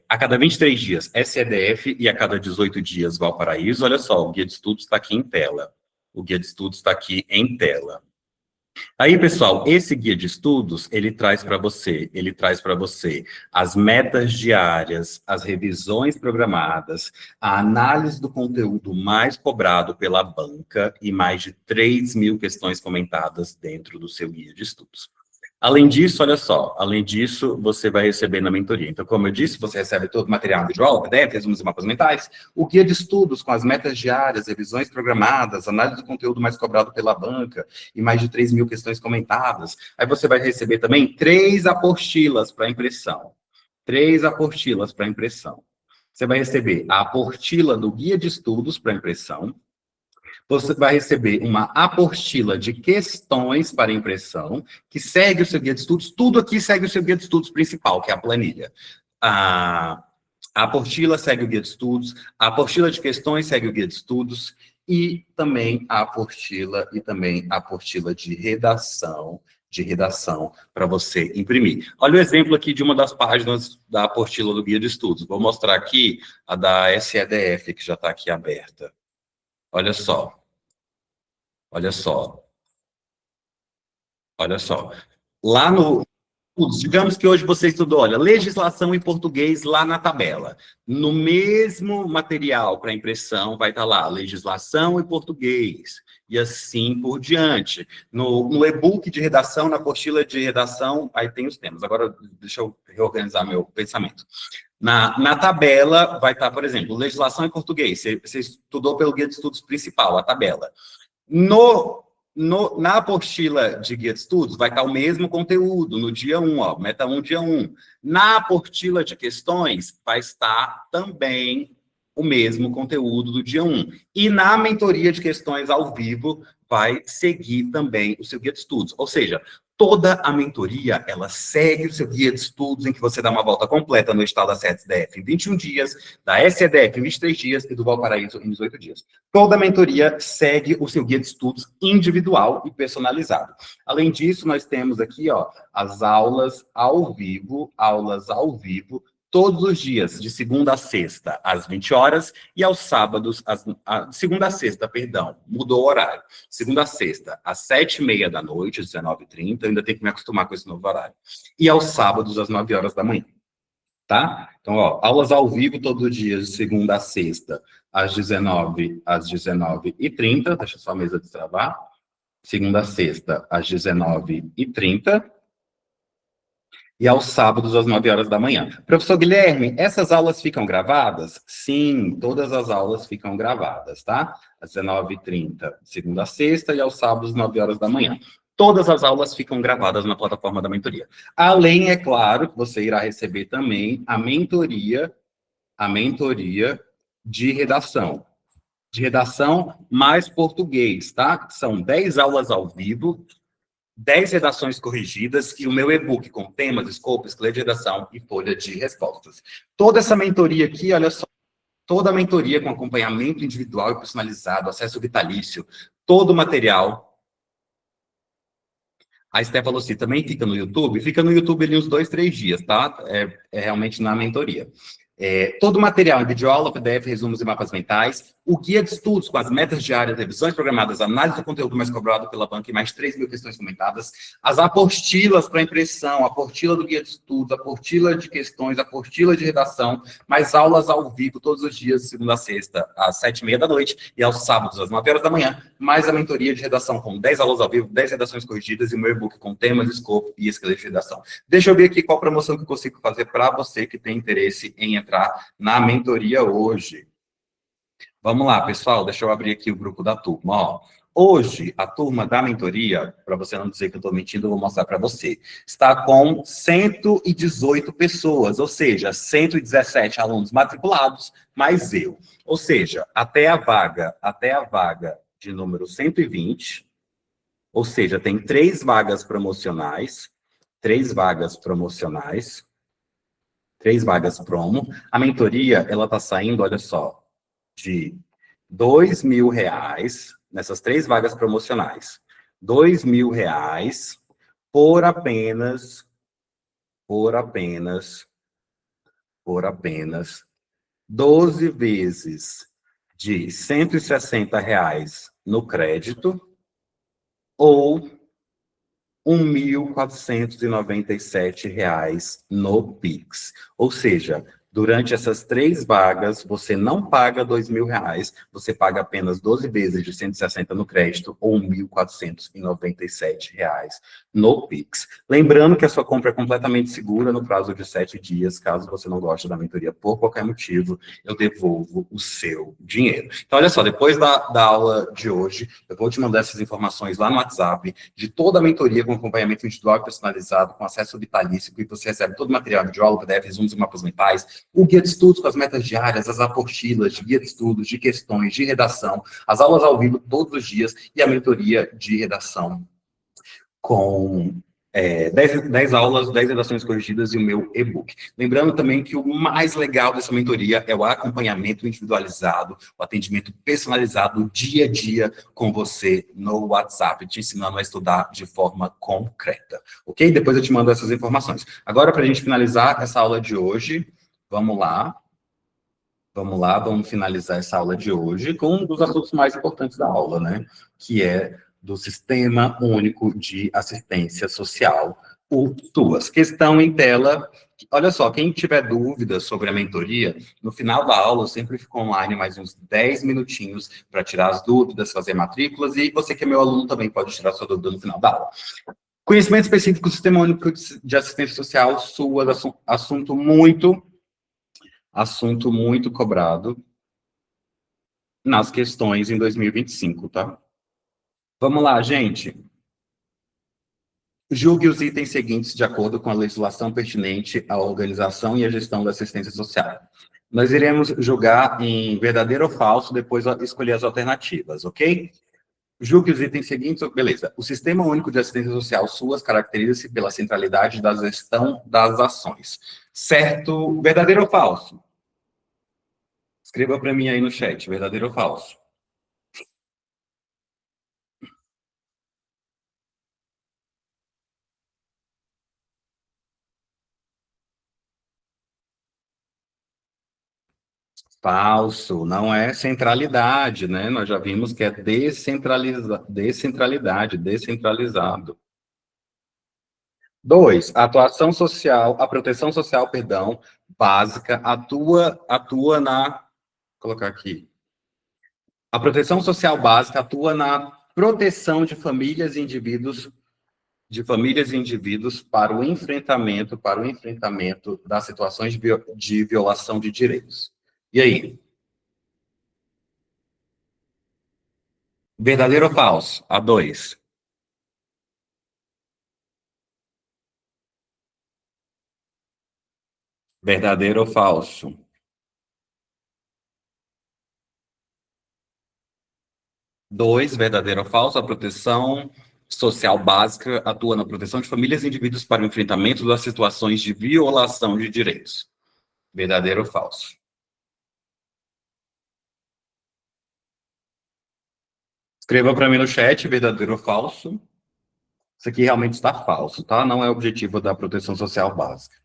A cada 23 dias SEDF e a cada 18 dias Valparaíso. Olha só, o guia de estudos está aqui em tela. O guia de estudos está aqui em tela. Aí, pessoal, esse guia de estudos, ele traz para você as metas diárias, as revisões programadas, a análise do conteúdo mais cobrado pela banca e mais de 3.000 questões comentadas dentro do seu guia de estudos. Além disso, olha só, você vai receber na mentoria. Então, como eu disse, você recebe todo o material visual, PDF, resumos e mapas mentais, o guia de estudos com as metas diárias, revisões programadas, análise do conteúdo mais cobrado pela banca e mais de 3.000 questões comentadas. Aí você vai receber também 3 apostilas para impressão. 3 apostilas para impressão. Você vai receber a apostila do guia de estudos para impressão. Você vai receber uma apostila de questões para impressão, que segue o seu guia de estudos. Tudo aqui segue o seu guia de estudos principal, que é a planilha. A apostila segue o guia de estudos, a apostila de questões segue o guia de estudos, e também a apostila de redação para você imprimir. Olha o exemplo aqui de uma das páginas da apostila do guia de estudos. Vou mostrar aqui a da SEDF, que já está aqui aberta. Olha só. Olha só. Olha só. Lá no... Digamos que hoje você estudou, olha, legislação em português lá na tabela. No mesmo material para impressão vai estar lá, legislação em português, e assim por diante. No e-book de redação, na apostila de redação, aí tem os temas. Agora, deixa eu reorganizar meu pensamento. Na tabela vai estar, por exemplo, legislação em português. Você estudou pelo guia de estudos principal, a tabela. Na apostila de guia de estudos, vai estar o mesmo conteúdo no dia 1, ó, meta 1, dia 1. Na apostila de questões, vai estar também o mesmo conteúdo do dia 1. E na mentoria de questões ao vivo, vai seguir também o seu guia de estudos. Ou seja, toda a mentoria, ela segue o seu guia de estudos, em que você dá uma volta completa no edital da SEDF em 21 dias, da SEDF em 23 dias e do Valparaíso em 18 dias. Toda a mentoria segue o seu guia de estudos individual e personalizado. Além disso, nós temos aqui, ó, as aulas ao vivo, todos os dias, de segunda a sexta, às 20 horas, e aos sábados, segunda a sexta, perdão, mudou o horário. Segunda a sexta, às 7h30 da noite, às 19h30, ainda tenho que me acostumar com esse novo horário. E aos sábados, às 9 horas da manhã, tá? Então, ó, aulas ao vivo todos os dias, de segunda a sexta, às 19h30, deixa só a mesa destravar. Segunda a sexta, às 19h30. E aos sábados, às 9 horas da manhã. Professor Guilherme, essas aulas ficam gravadas? Sim, todas as aulas ficam gravadas, tá? Às 19h30, segunda a sexta, e aos sábados, 9 horas da manhã. Todas as aulas ficam gravadas na plataforma da mentoria. Além, é claro, que você irá receber também a mentoria de redação. De redação mais português, tá? São 10 aulas ao vivo, 10 redações corrigidas e o meu e-book com temas, escopo, esqueleto de redação e folha de respostas. Toda essa mentoria aqui, olha só, toda a mentoria com acompanhamento individual e personalizado, acesso vitalício, todo o material. A Esté falou assim, também fica no YouTube ali uns 2, 3 dias, tá? É realmente na mentoria. Todo o material em videoaula, PDF, resumos e mapas mentais, o guia de estudos com as metas diárias, revisões programadas, análise do conteúdo mais cobrado pela banca e mais 3.000 questões comentadas, as apostilas para impressão, a apostila do guia de estudos, a apostila de questões, a apostila de redação, mais aulas ao vivo todos os dias, de segunda a sexta, às 7h30 da noite e aos sábados, às 9 horas da manhã, mais a mentoria de redação com 10 aulas ao vivo, 10 redações corrigidas e o meu e-book com temas, escopo e esqueleto de redação. Deixa eu ver aqui qual promoção que eu consigo fazer para você que tem interesse em entrar na mentoria hoje. Vamos lá, pessoal, deixa eu abrir aqui o grupo da turma, ó. Hoje, a turma da mentoria, para você não dizer que eu estou mentindo, eu vou mostrar para você, está com 118 pessoas, ou seja, 117 alunos matriculados, mais eu. Ou seja, até a vaga de número 120, ou seja, tem 3 vagas promocionais, 3 vagas promo. A mentoria, ela está saindo, olha só, de R$2.000, nessas 3 vagas promocionais, R$2.000 por apenas 12 vezes de R$160 no crédito, ou R$1.497 no Pix. Ou seja, durante essas 3 vagas, você não paga R$2.000, você paga apenas 12 vezes de 160 no crédito ou R$1.497 no Pix. Lembrando que a sua compra é completamente segura no prazo de 7 dias, caso você não goste da mentoria por qualquer motivo, eu devolvo o seu dinheiro. Então, olha só, depois da aula de hoje, eu vou te mandar essas informações lá no WhatsApp, de toda a mentoria com acompanhamento individual e personalizado, com acesso vitalício, que você recebe todo o material de aula, PDF, resumos e mapas mentais, O guia de estudos com as metas diárias, as apostilas, guia de estudos, de questões, de redação, as aulas ao vivo todos os dias e a mentoria de redação com 10 aulas, 10 redações corrigidas e o meu e-book. Lembrando também que o mais legal dessa mentoria é o acompanhamento individualizado, o atendimento personalizado dia a dia com você no WhatsApp, te ensinando a estudar de forma concreta, ok? Depois eu te mando essas informações. Agora, para a gente finalizar essa aula de hoje, vamos lá. Vamos finalizar essa aula de hoje com um dos assuntos mais importantes da aula, né? Que é do Sistema Único de Assistência Social, o SUAS. Questão em tela. Olha só, quem tiver dúvidas sobre a mentoria, no final da aula eu sempre fico online mais uns 10 minutinhos para tirar as dúvidas, fazer matrículas, e você que é meu aluno também pode tirar sua dúvida no final da aula. Conhecimento específico do Sistema Único de Assistência Social, SUAS, assunto muito cobrado nas questões em 2025, tá? Vamos lá, gente. Julgue os itens seguintes de acordo com a legislação pertinente à organização e à gestão da assistência social. Nós iremos julgar em verdadeiro ou falso, depois escolher as alternativas, ok? Julgue os itens seguintes, beleza. O Sistema Único de Assistência Social, SUAS, caracteriza-se pela centralidade da gestão das ações. Certo? Verdadeiro ou falso? Escreva para mim aí no chat, verdadeiro ou falso? Falso, não é centralidade, né? Nós já vimos que é descentralidade, descentralizado. 2, a atuação social, a proteção social, perdão, básica, atua na, vou colocar aqui, a proteção social básica atua na proteção de famílias e indivíduos, para o enfrentamento das situações de violação de direitos. E aí? Verdadeiro ou falso? A 2. Verdadeiro ou falso? Dois, verdadeiro ou falso? A proteção social básica atua na proteção de famílias e indivíduos para o enfrentamento das situações de violação de direitos. Verdadeiro ou falso? Escreva para mim no chat, verdadeiro ou falso. Isso aqui realmente está falso, tá? Não é o objetivo da proteção social básica.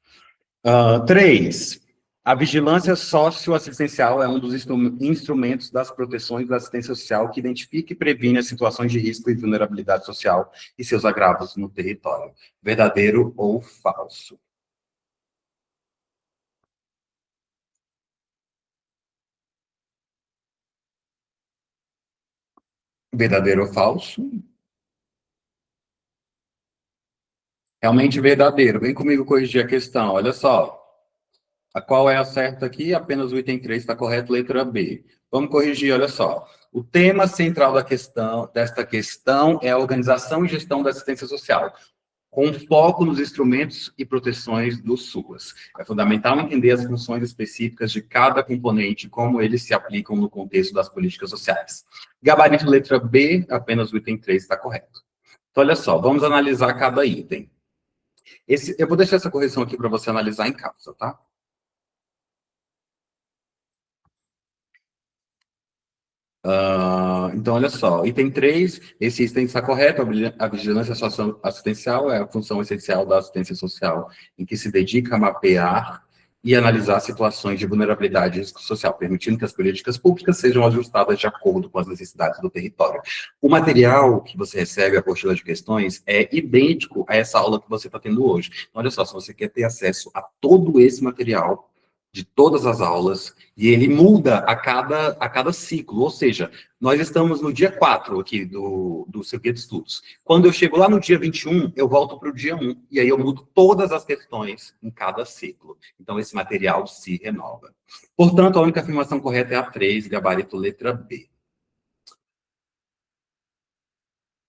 3. A vigilância socioassistencial é um dos instrumentos das proteções da assistência social que identifica e previne as situações de risco e vulnerabilidade social e seus agravos no território. Verdadeiro ou falso? Verdadeiro ou falso? Realmente verdadeiro. Vem comigo corrigir a questão. Olha só. Qual é a certa aqui? Apenas o item 3 está correto, letra B. Vamos corrigir, olha só. O tema central desta questão é a organização e gestão da assistência social, com foco nos instrumentos e proteções do SUAS. É fundamental entender as funções específicas de cada componente, como eles se aplicam no contexto das políticas sociais. Gabarito letra B, apenas o item 3 está correto. Então, olha só, vamos analisar cada item. Eu vou deixar essa correção aqui para você analisar em casa, tá? Então, olha só, item 3, esse item está correto, a vigilância assistencial é a função essencial da assistência social, em que se dedica a mapear e analisar situações de vulnerabilidade e risco social, permitindo que as políticas públicas sejam ajustadas de acordo com as necessidades do território. O material que você recebe, a apostila de questões, é idêntico a essa aula que você está tendo hoje. Então, olha só, se você quer ter acesso a todo esse material, de todas as aulas, e ele muda a cada ciclo, ou seja, nós estamos no dia 4 aqui do seu guia de estudos. Quando eu chego lá no dia 21, eu volto para o dia 1, e aí eu mudo todas as questões em cada ciclo. Então, esse material se renova. Portanto, a única afirmação correta é a 3, gabarito letra B.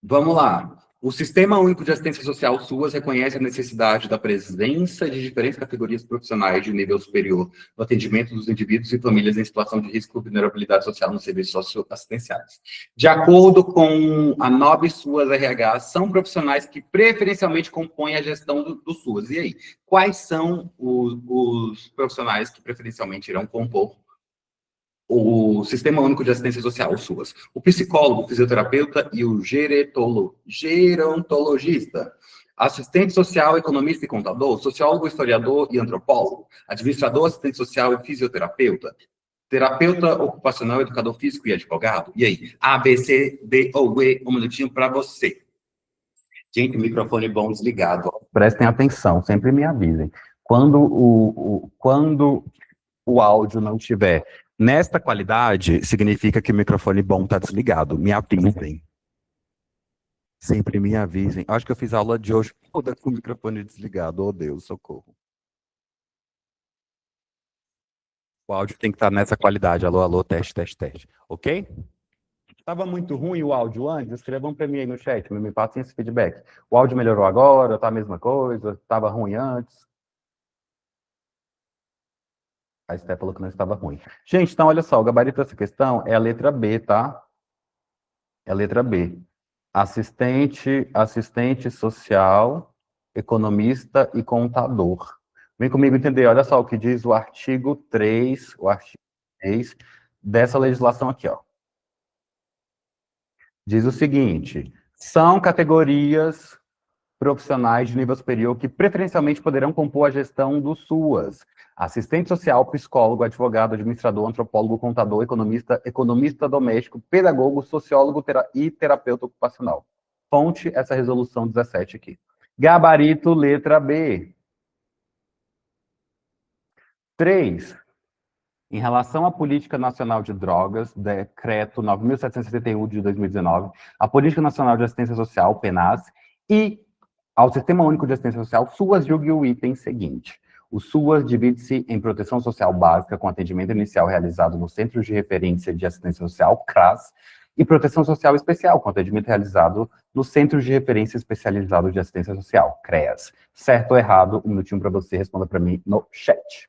Vamos lá. O Sistema Único de Assistência Social, SUAS, reconhece a necessidade da presença de diferentes categorias profissionais de nível superior no atendimento dos indivíduos e famílias em situação de risco e vulnerabilidade social nos serviços socioassistenciais. De acordo com a NOB SUAS RH, são profissionais que preferencialmente compõem a gestão do SUAS. E aí, quais são os profissionais que preferencialmente irão compor o Sistema Único de Assistência Social, o SUAS? O psicólogo, o fisioterapeuta e o gerontologista, assistente social, economista e contador, sociólogo, historiador e antropólogo, administrador, assistente social e fisioterapeuta, terapeuta ocupacional, educador físico e advogado. E aí, A, B, C, D ou E, um minutinho para você. Gente, microfone bom desligado. Prestem atenção, sempre me avisem. Quando o áudio não tiver nesta qualidade, significa que o microfone bom está desligado. Me avisem. Sempre me avisem. Acho que eu fiz a aula de hoje toda com o microfone desligado. Oh, Deus, socorro. O áudio tem que estar nessa qualidade. Alô, alô, teste, teste, teste. Ok? Estava muito ruim o áudio antes? Escrevam para mim aí no chat, me passem esse feedback. O áudio melhorou agora? Está a mesma coisa? Estava ruim antes? A Esté falou que não estava ruim. Gente, então olha só, o gabarito dessa questão é a letra B, tá? É a letra B. Assistente social, economista e contador. Vem comigo entender, olha só o que diz o artigo 3 dessa legislação aqui, ó. Diz o seguinte: são categorias profissionais de nível superior que preferencialmente poderão compor a gestão do SUAS. Assistente social, psicólogo, advogado, administrador, antropólogo, contador, economista doméstico, pedagogo, sociólogo e terapeuta ocupacional. Fonte, essa resolução 17 aqui. Gabarito, letra B. 3. Em relação à Política Nacional de Drogas, Decreto 9.761 de 2019, a Política Nacional de Assistência Social, PNAS, e ao Sistema Único de Assistência Social, SUAS julgue o item seguinte. O SUAS divide-se em proteção social básica com atendimento inicial realizado no Centro de Referência de Assistência Social, CRAS, e proteção social especial com atendimento realizado no Centro de Referência Especializado de Assistência Social, CREAS. Certo ou errado? Um minutinho para você, responda para mim no chat.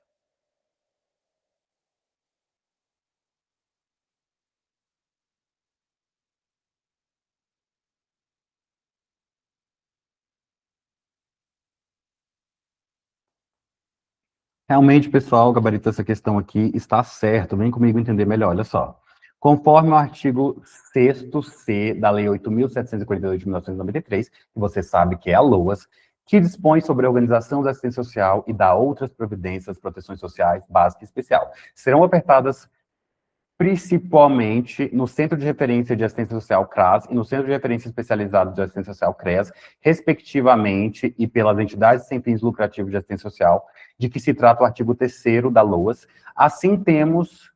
Realmente, pessoal, gabarito essa questão aqui está certo. Vem comigo entender melhor, olha só. Conforme o artigo 6º-C da Lei 8.742 de 1993, que você sabe que é a LOAS, que dispõe sobre a organização da assistência social e da outras providências, proteções sociais, básica e especial. Serão ofertadas principalmente no Centro de Referência de Assistência Social, CRAS, e no Centro de Referência Especializado de Assistência Social, CREAS, respectivamente, e pelas entidades sem fins lucrativos de assistência social, de que se trata o artigo 3º da LOAS. Assim, temos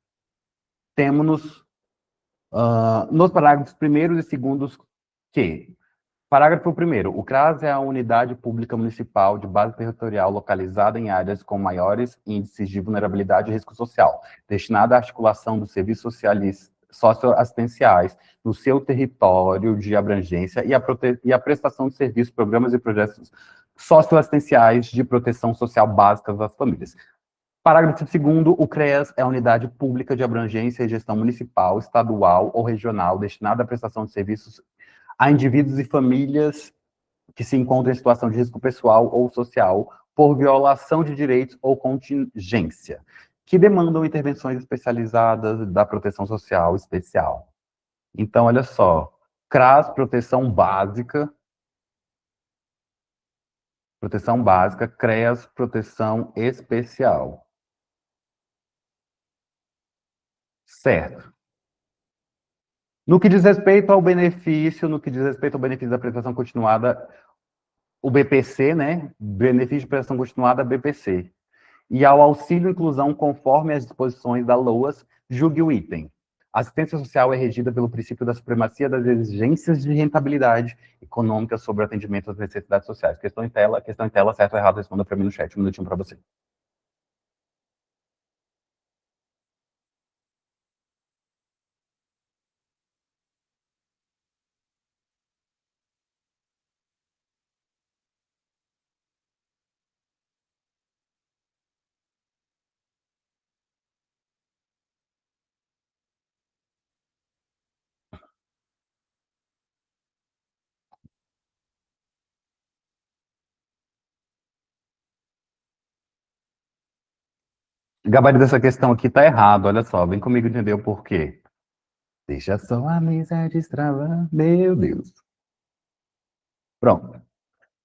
nos parágrafos 1º e 2º que: parágrafo 1º, o CRAS é a unidade pública municipal de base territorial localizada em áreas com maiores índices de vulnerabilidade e risco social, destinada à articulação dos serviços socioassistenciais no seu território de abrangência e a prestação de serviços, programas e projetos socioassistenciais de proteção social básicas das famílias. Parágrafo 2º, o CREAS é a unidade pública de abrangência e gestão municipal, estadual ou regional destinada à prestação de serviços a indivíduos e famílias que se encontram em situação de risco pessoal ou social por violação de direitos ou contingência, que demandam intervenções especializadas da proteção social especial. Então, olha só, CRAS, proteção básica, CREAS, proteção especial. Certo. No que diz respeito ao benefício da prestação continuada, o BPC, né? Benefício de prestação continuada, BPC. E ao auxílio e inclusão conforme as disposições da LOAS, julgue o item. A assistência social é regida pelo princípio da supremacia das exigências de rentabilidade econômica sobre o atendimento às necessidades sociais. Questão em tela, certo ou errado, responda para mim no chat, um minutinho para você. O gabarito dessa questão aqui tá errado, olha só, vem comigo entender o porquê. Deixa só a mesa destravar, meu Deus. Pronto.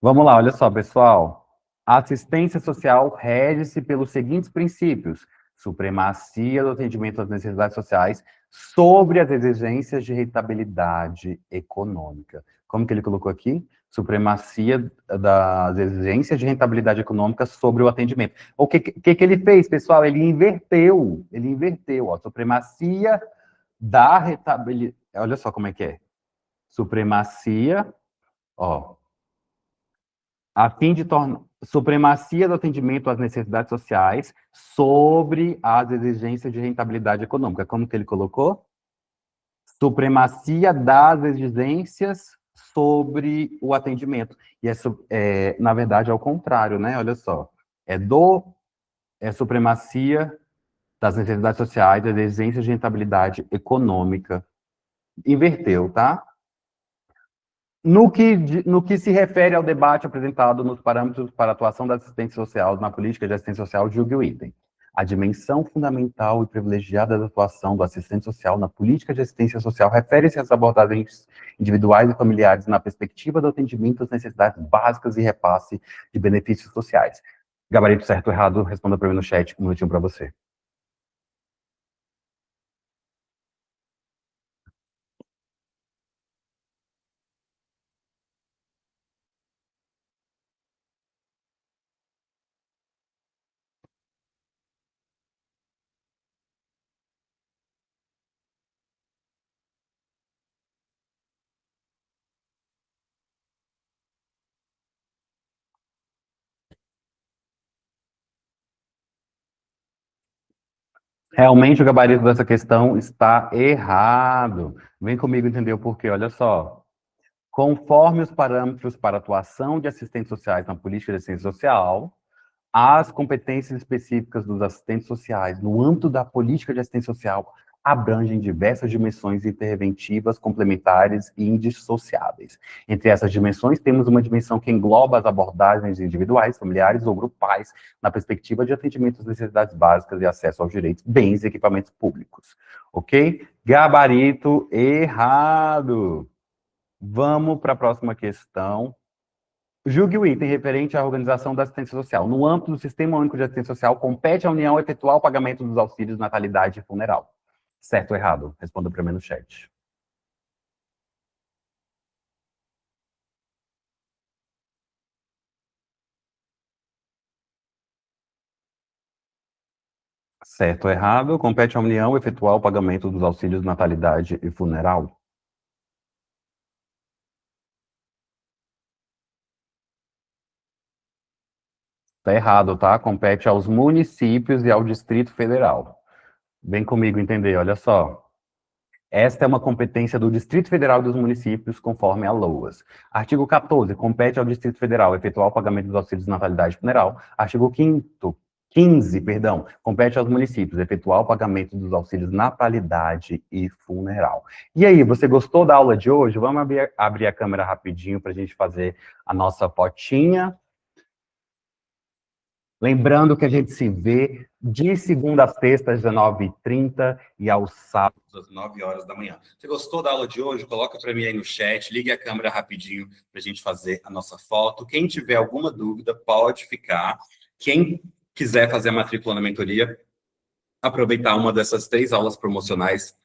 Vamos lá, olha só, pessoal. A assistência social rege-se pelos seguintes princípios: supremacia do atendimento às necessidades sociais sobre as exigências de rentabilidade econômica. Como que ele colocou aqui? Supremacia das exigências de rentabilidade econômica sobre o atendimento. O que ele fez, pessoal? Ele inverteu, ó, supremacia da rentabilidade. Olha só como é que é. Supremacia, ó, a fim de tornar supremacia do atendimento às necessidades sociais sobre as exigências de rentabilidade econômica. Como que ele colocou? Supremacia das exigências sobre o atendimento. E na verdade, é o contrário, né? Olha só. É supremacia das necessidades sociais, das exigências de rentabilidade econômica. Inverteu, tá? No que se refere ao debate apresentado nos parâmetros para a atuação da assistência social na política de assistência social, julgue o item. A dimensão fundamental e privilegiada da atuação do assistente social na política de assistência social refere-se às abordagens individuais e familiares na perspectiva do atendimento às necessidades básicas e repasse de benefícios sociais. Gabarito certo ou errado, responda para mim no chat, um minutinho para você. Realmente o gabarito dessa questão está errado. Vem comigo entender o porquê, olha só. Conforme os parâmetros para atuação de assistentes sociais na política de assistência social, as competências específicas dos assistentes sociais no âmbito da política de assistência social abrangem diversas dimensões interventivas, complementares e indissociáveis. Entre essas dimensões, temos uma dimensão que engloba as abordagens individuais, familiares ou grupais, na perspectiva de atendimento às necessidades básicas e acesso aos direitos, bens e equipamentos públicos. Ok? Gabarito errado. Vamos para a próxima questão. Julgue o item referente à organização da assistência social. No âmbito do Sistema Único de Assistência Social, compete à União efetuar o pagamento dos auxílios natalidade e funeral. Certo ou errado? Responda para mim no chat. Certo ou errado? Compete à União efetuar o pagamento dos auxílios natalidade e funeral. Tá errado, tá? Compete aos municípios e ao Distrito Federal. Vem comigo entender, olha só. Esta é uma competência do Distrito Federal e dos municípios, conforme a LOAS. Artigo 14, compete ao Distrito Federal efetuar o pagamento dos auxílios de natalidade e funeral. Artigo 15, compete aos municípios efetuar o pagamento dos auxílios natalidade e funeral. E aí, você gostou da aula de hoje? Vamos abrir a câmera rapidinho para a gente fazer a nossa fotinha. Lembrando que a gente se vê de segunda a sexta, às 19h30 e aos sábados, às 9 horas da manhã. Você gostou da aula de hoje? Coloca para mim aí no chat, ligue a câmera rapidinho para a gente fazer a nossa foto. Quem tiver alguma dúvida, pode ficar. Quem quiser fazer a matrícula na mentoria, aproveitar uma dessas 3 aulas promocionais,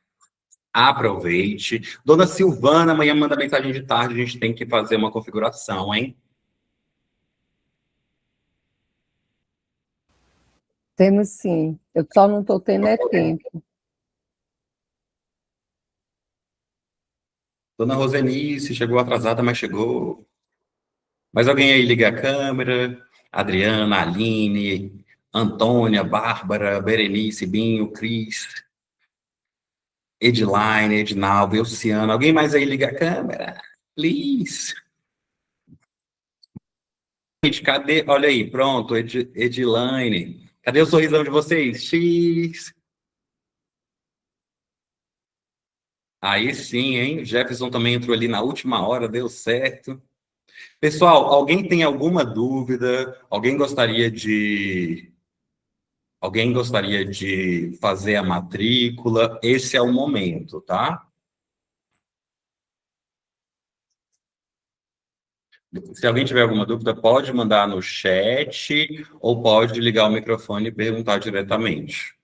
aproveite. Dona Silvana, amanhã manda mensagem de tarde, a gente tem que fazer uma configuração, hein? Temos sim. Eu só não estou tendo tempo. Dona Rosenice chegou atrasada, mas chegou. Mas alguém aí liga a câmera. Adriana, Aline, Antônia, Bárbara, Berenice, Binho, Cris, Ediline, Edinaldo, Elciano. Alguém mais aí liga a câmera? Please. Gente, cadê? Olha aí, pronto, Ediline. Cadê o sorrisão de vocês? X. Aí sim, hein? Jefferson também entrou ali na última hora, deu certo. Pessoal, alguém tem alguma dúvida? Alguém gostaria de Alguém gostaria de fazer a matrícula? Esse é o momento, tá? Se alguém tiver alguma dúvida, pode mandar no chat ou pode ligar o microfone e perguntar diretamente.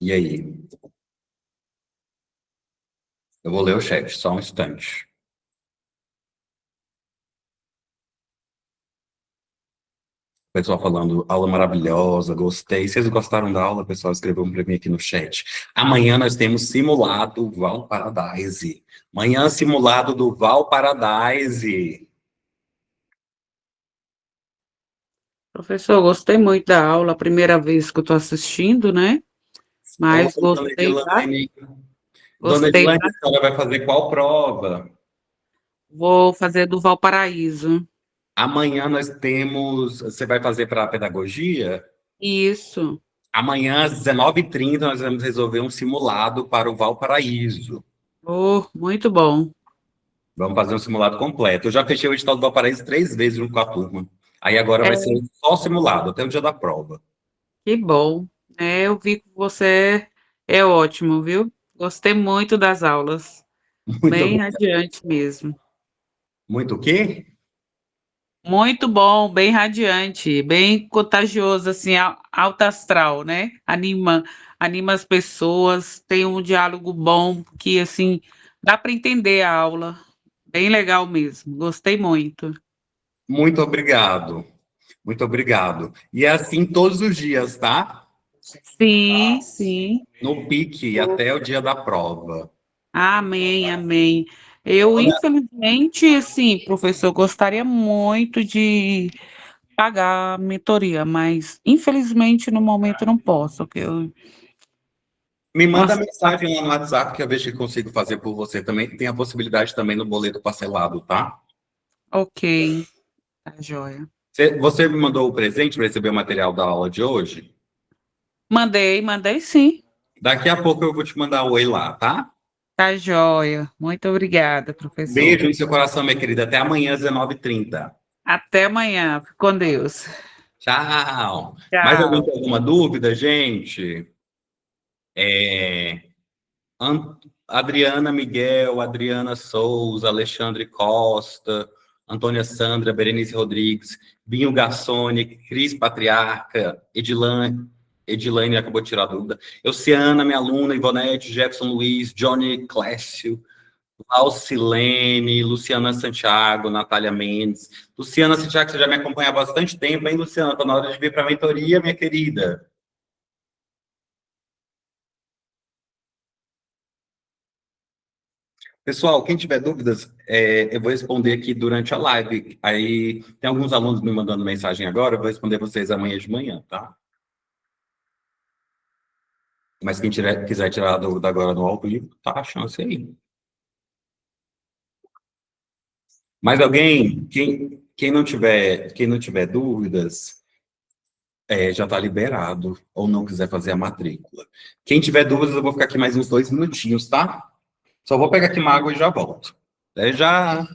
E aí? Eu vou ler o chat, só um instante. Pessoal falando, aula maravilhosa, gostei. Vocês gostaram da aula? Pessoal, escrevam para mim aqui no chat. Amanhã nós temos simulado Val Paradise. Amanhã, simulado do Val Paradise. Professor, gostei muito da aula, a primeira vez que eu estou assistindo, né? Mas Oi, Dona Edilane. Dona gostei, Edilane, a senhora vai fazer qual prova? vou fazer do Valparaíso. Amanhã nós temos... Você vai fazer para a pedagogia? Isso. Amanhã, às 19h30, nós vamos resolver um simulado para o Valparaíso. Oh, muito bom. Vamos fazer um simulado completo. Eu já fechei o edital do Valparaíso 3 vezes junto com a turma. Aí agora É, vai ser só simulado, até o dia da prova. que bom. Eu vi que você é ótimo, viu? Gostei muito das aulas. Muito, Bem radiante mesmo. muito o quê? Muito bom, bem radiante, bem contagioso, assim, alto astral, né? Anima as pessoas, tem um diálogo bom, que, assim, dá para entender a aula. Bem legal mesmo, gostei muito. Muito obrigado. Muito obrigado. E é assim todos os dias, tá? Sim, sim. No pique, até o dia da prova. Amém, amém. Eu, infelizmente, assim, professor, gostaria muito de pagar a mentoria, mas infelizmente no momento não posso, porque eu. Me manda Nossa, mensagem lá no WhatsApp que eu vejo que consigo fazer por você também. Tem a possibilidade também no boleto parcelado, tá? ok, tá joia. Você me mandou o presente para receber o material da aula de hoje? Mandei sim. Daqui a pouco eu vou te mandar o oi lá, tá? Tá joia. Muito obrigada, professor. Beijo em seu coração, minha querida. Até amanhã, às 19h30. Até amanhã. Fique com Deus. Tchau. Mais alguém Tchau. tem alguma dúvida, gente? Adriana Miguel, Adriana Souza, Alexandre Costa, Antônia Sandra, Berenice Rodrigues, Binho Gassone, Cris Patriarca, Edilane acabou de tirar a dúvida, Euciana, minha aluna, Ivonete, Jefferson Luiz, Johnny Clécio, Alcilene, Luciana Santiago, Natália Mendes. Luciana Santiago, você já me acompanha há bastante tempo, hein, Luciana? Está na hora de vir para a mentoria, minha querida. Pessoal, quem tiver dúvidas, eu vou responder aqui durante a live. Aí, tem alguns alunos me mandando mensagem agora, eu vou responder vocês amanhã de manhã, tá? Mas quem quiser tirar a dúvida agora no ao vivo, tá a chance aí. Mais alguém? Quem não tiver dúvidas, já está liberado, ou não quiser fazer a matrícula. Quem tiver dúvidas, eu vou ficar aqui mais uns 2 minutinhos, tá? Só vou pegar aqui uma água e já volto. Até já!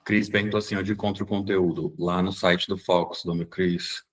Cris perguntou assim, onde encontra o conteúdo? Lá no site do Focus, Dona Cris.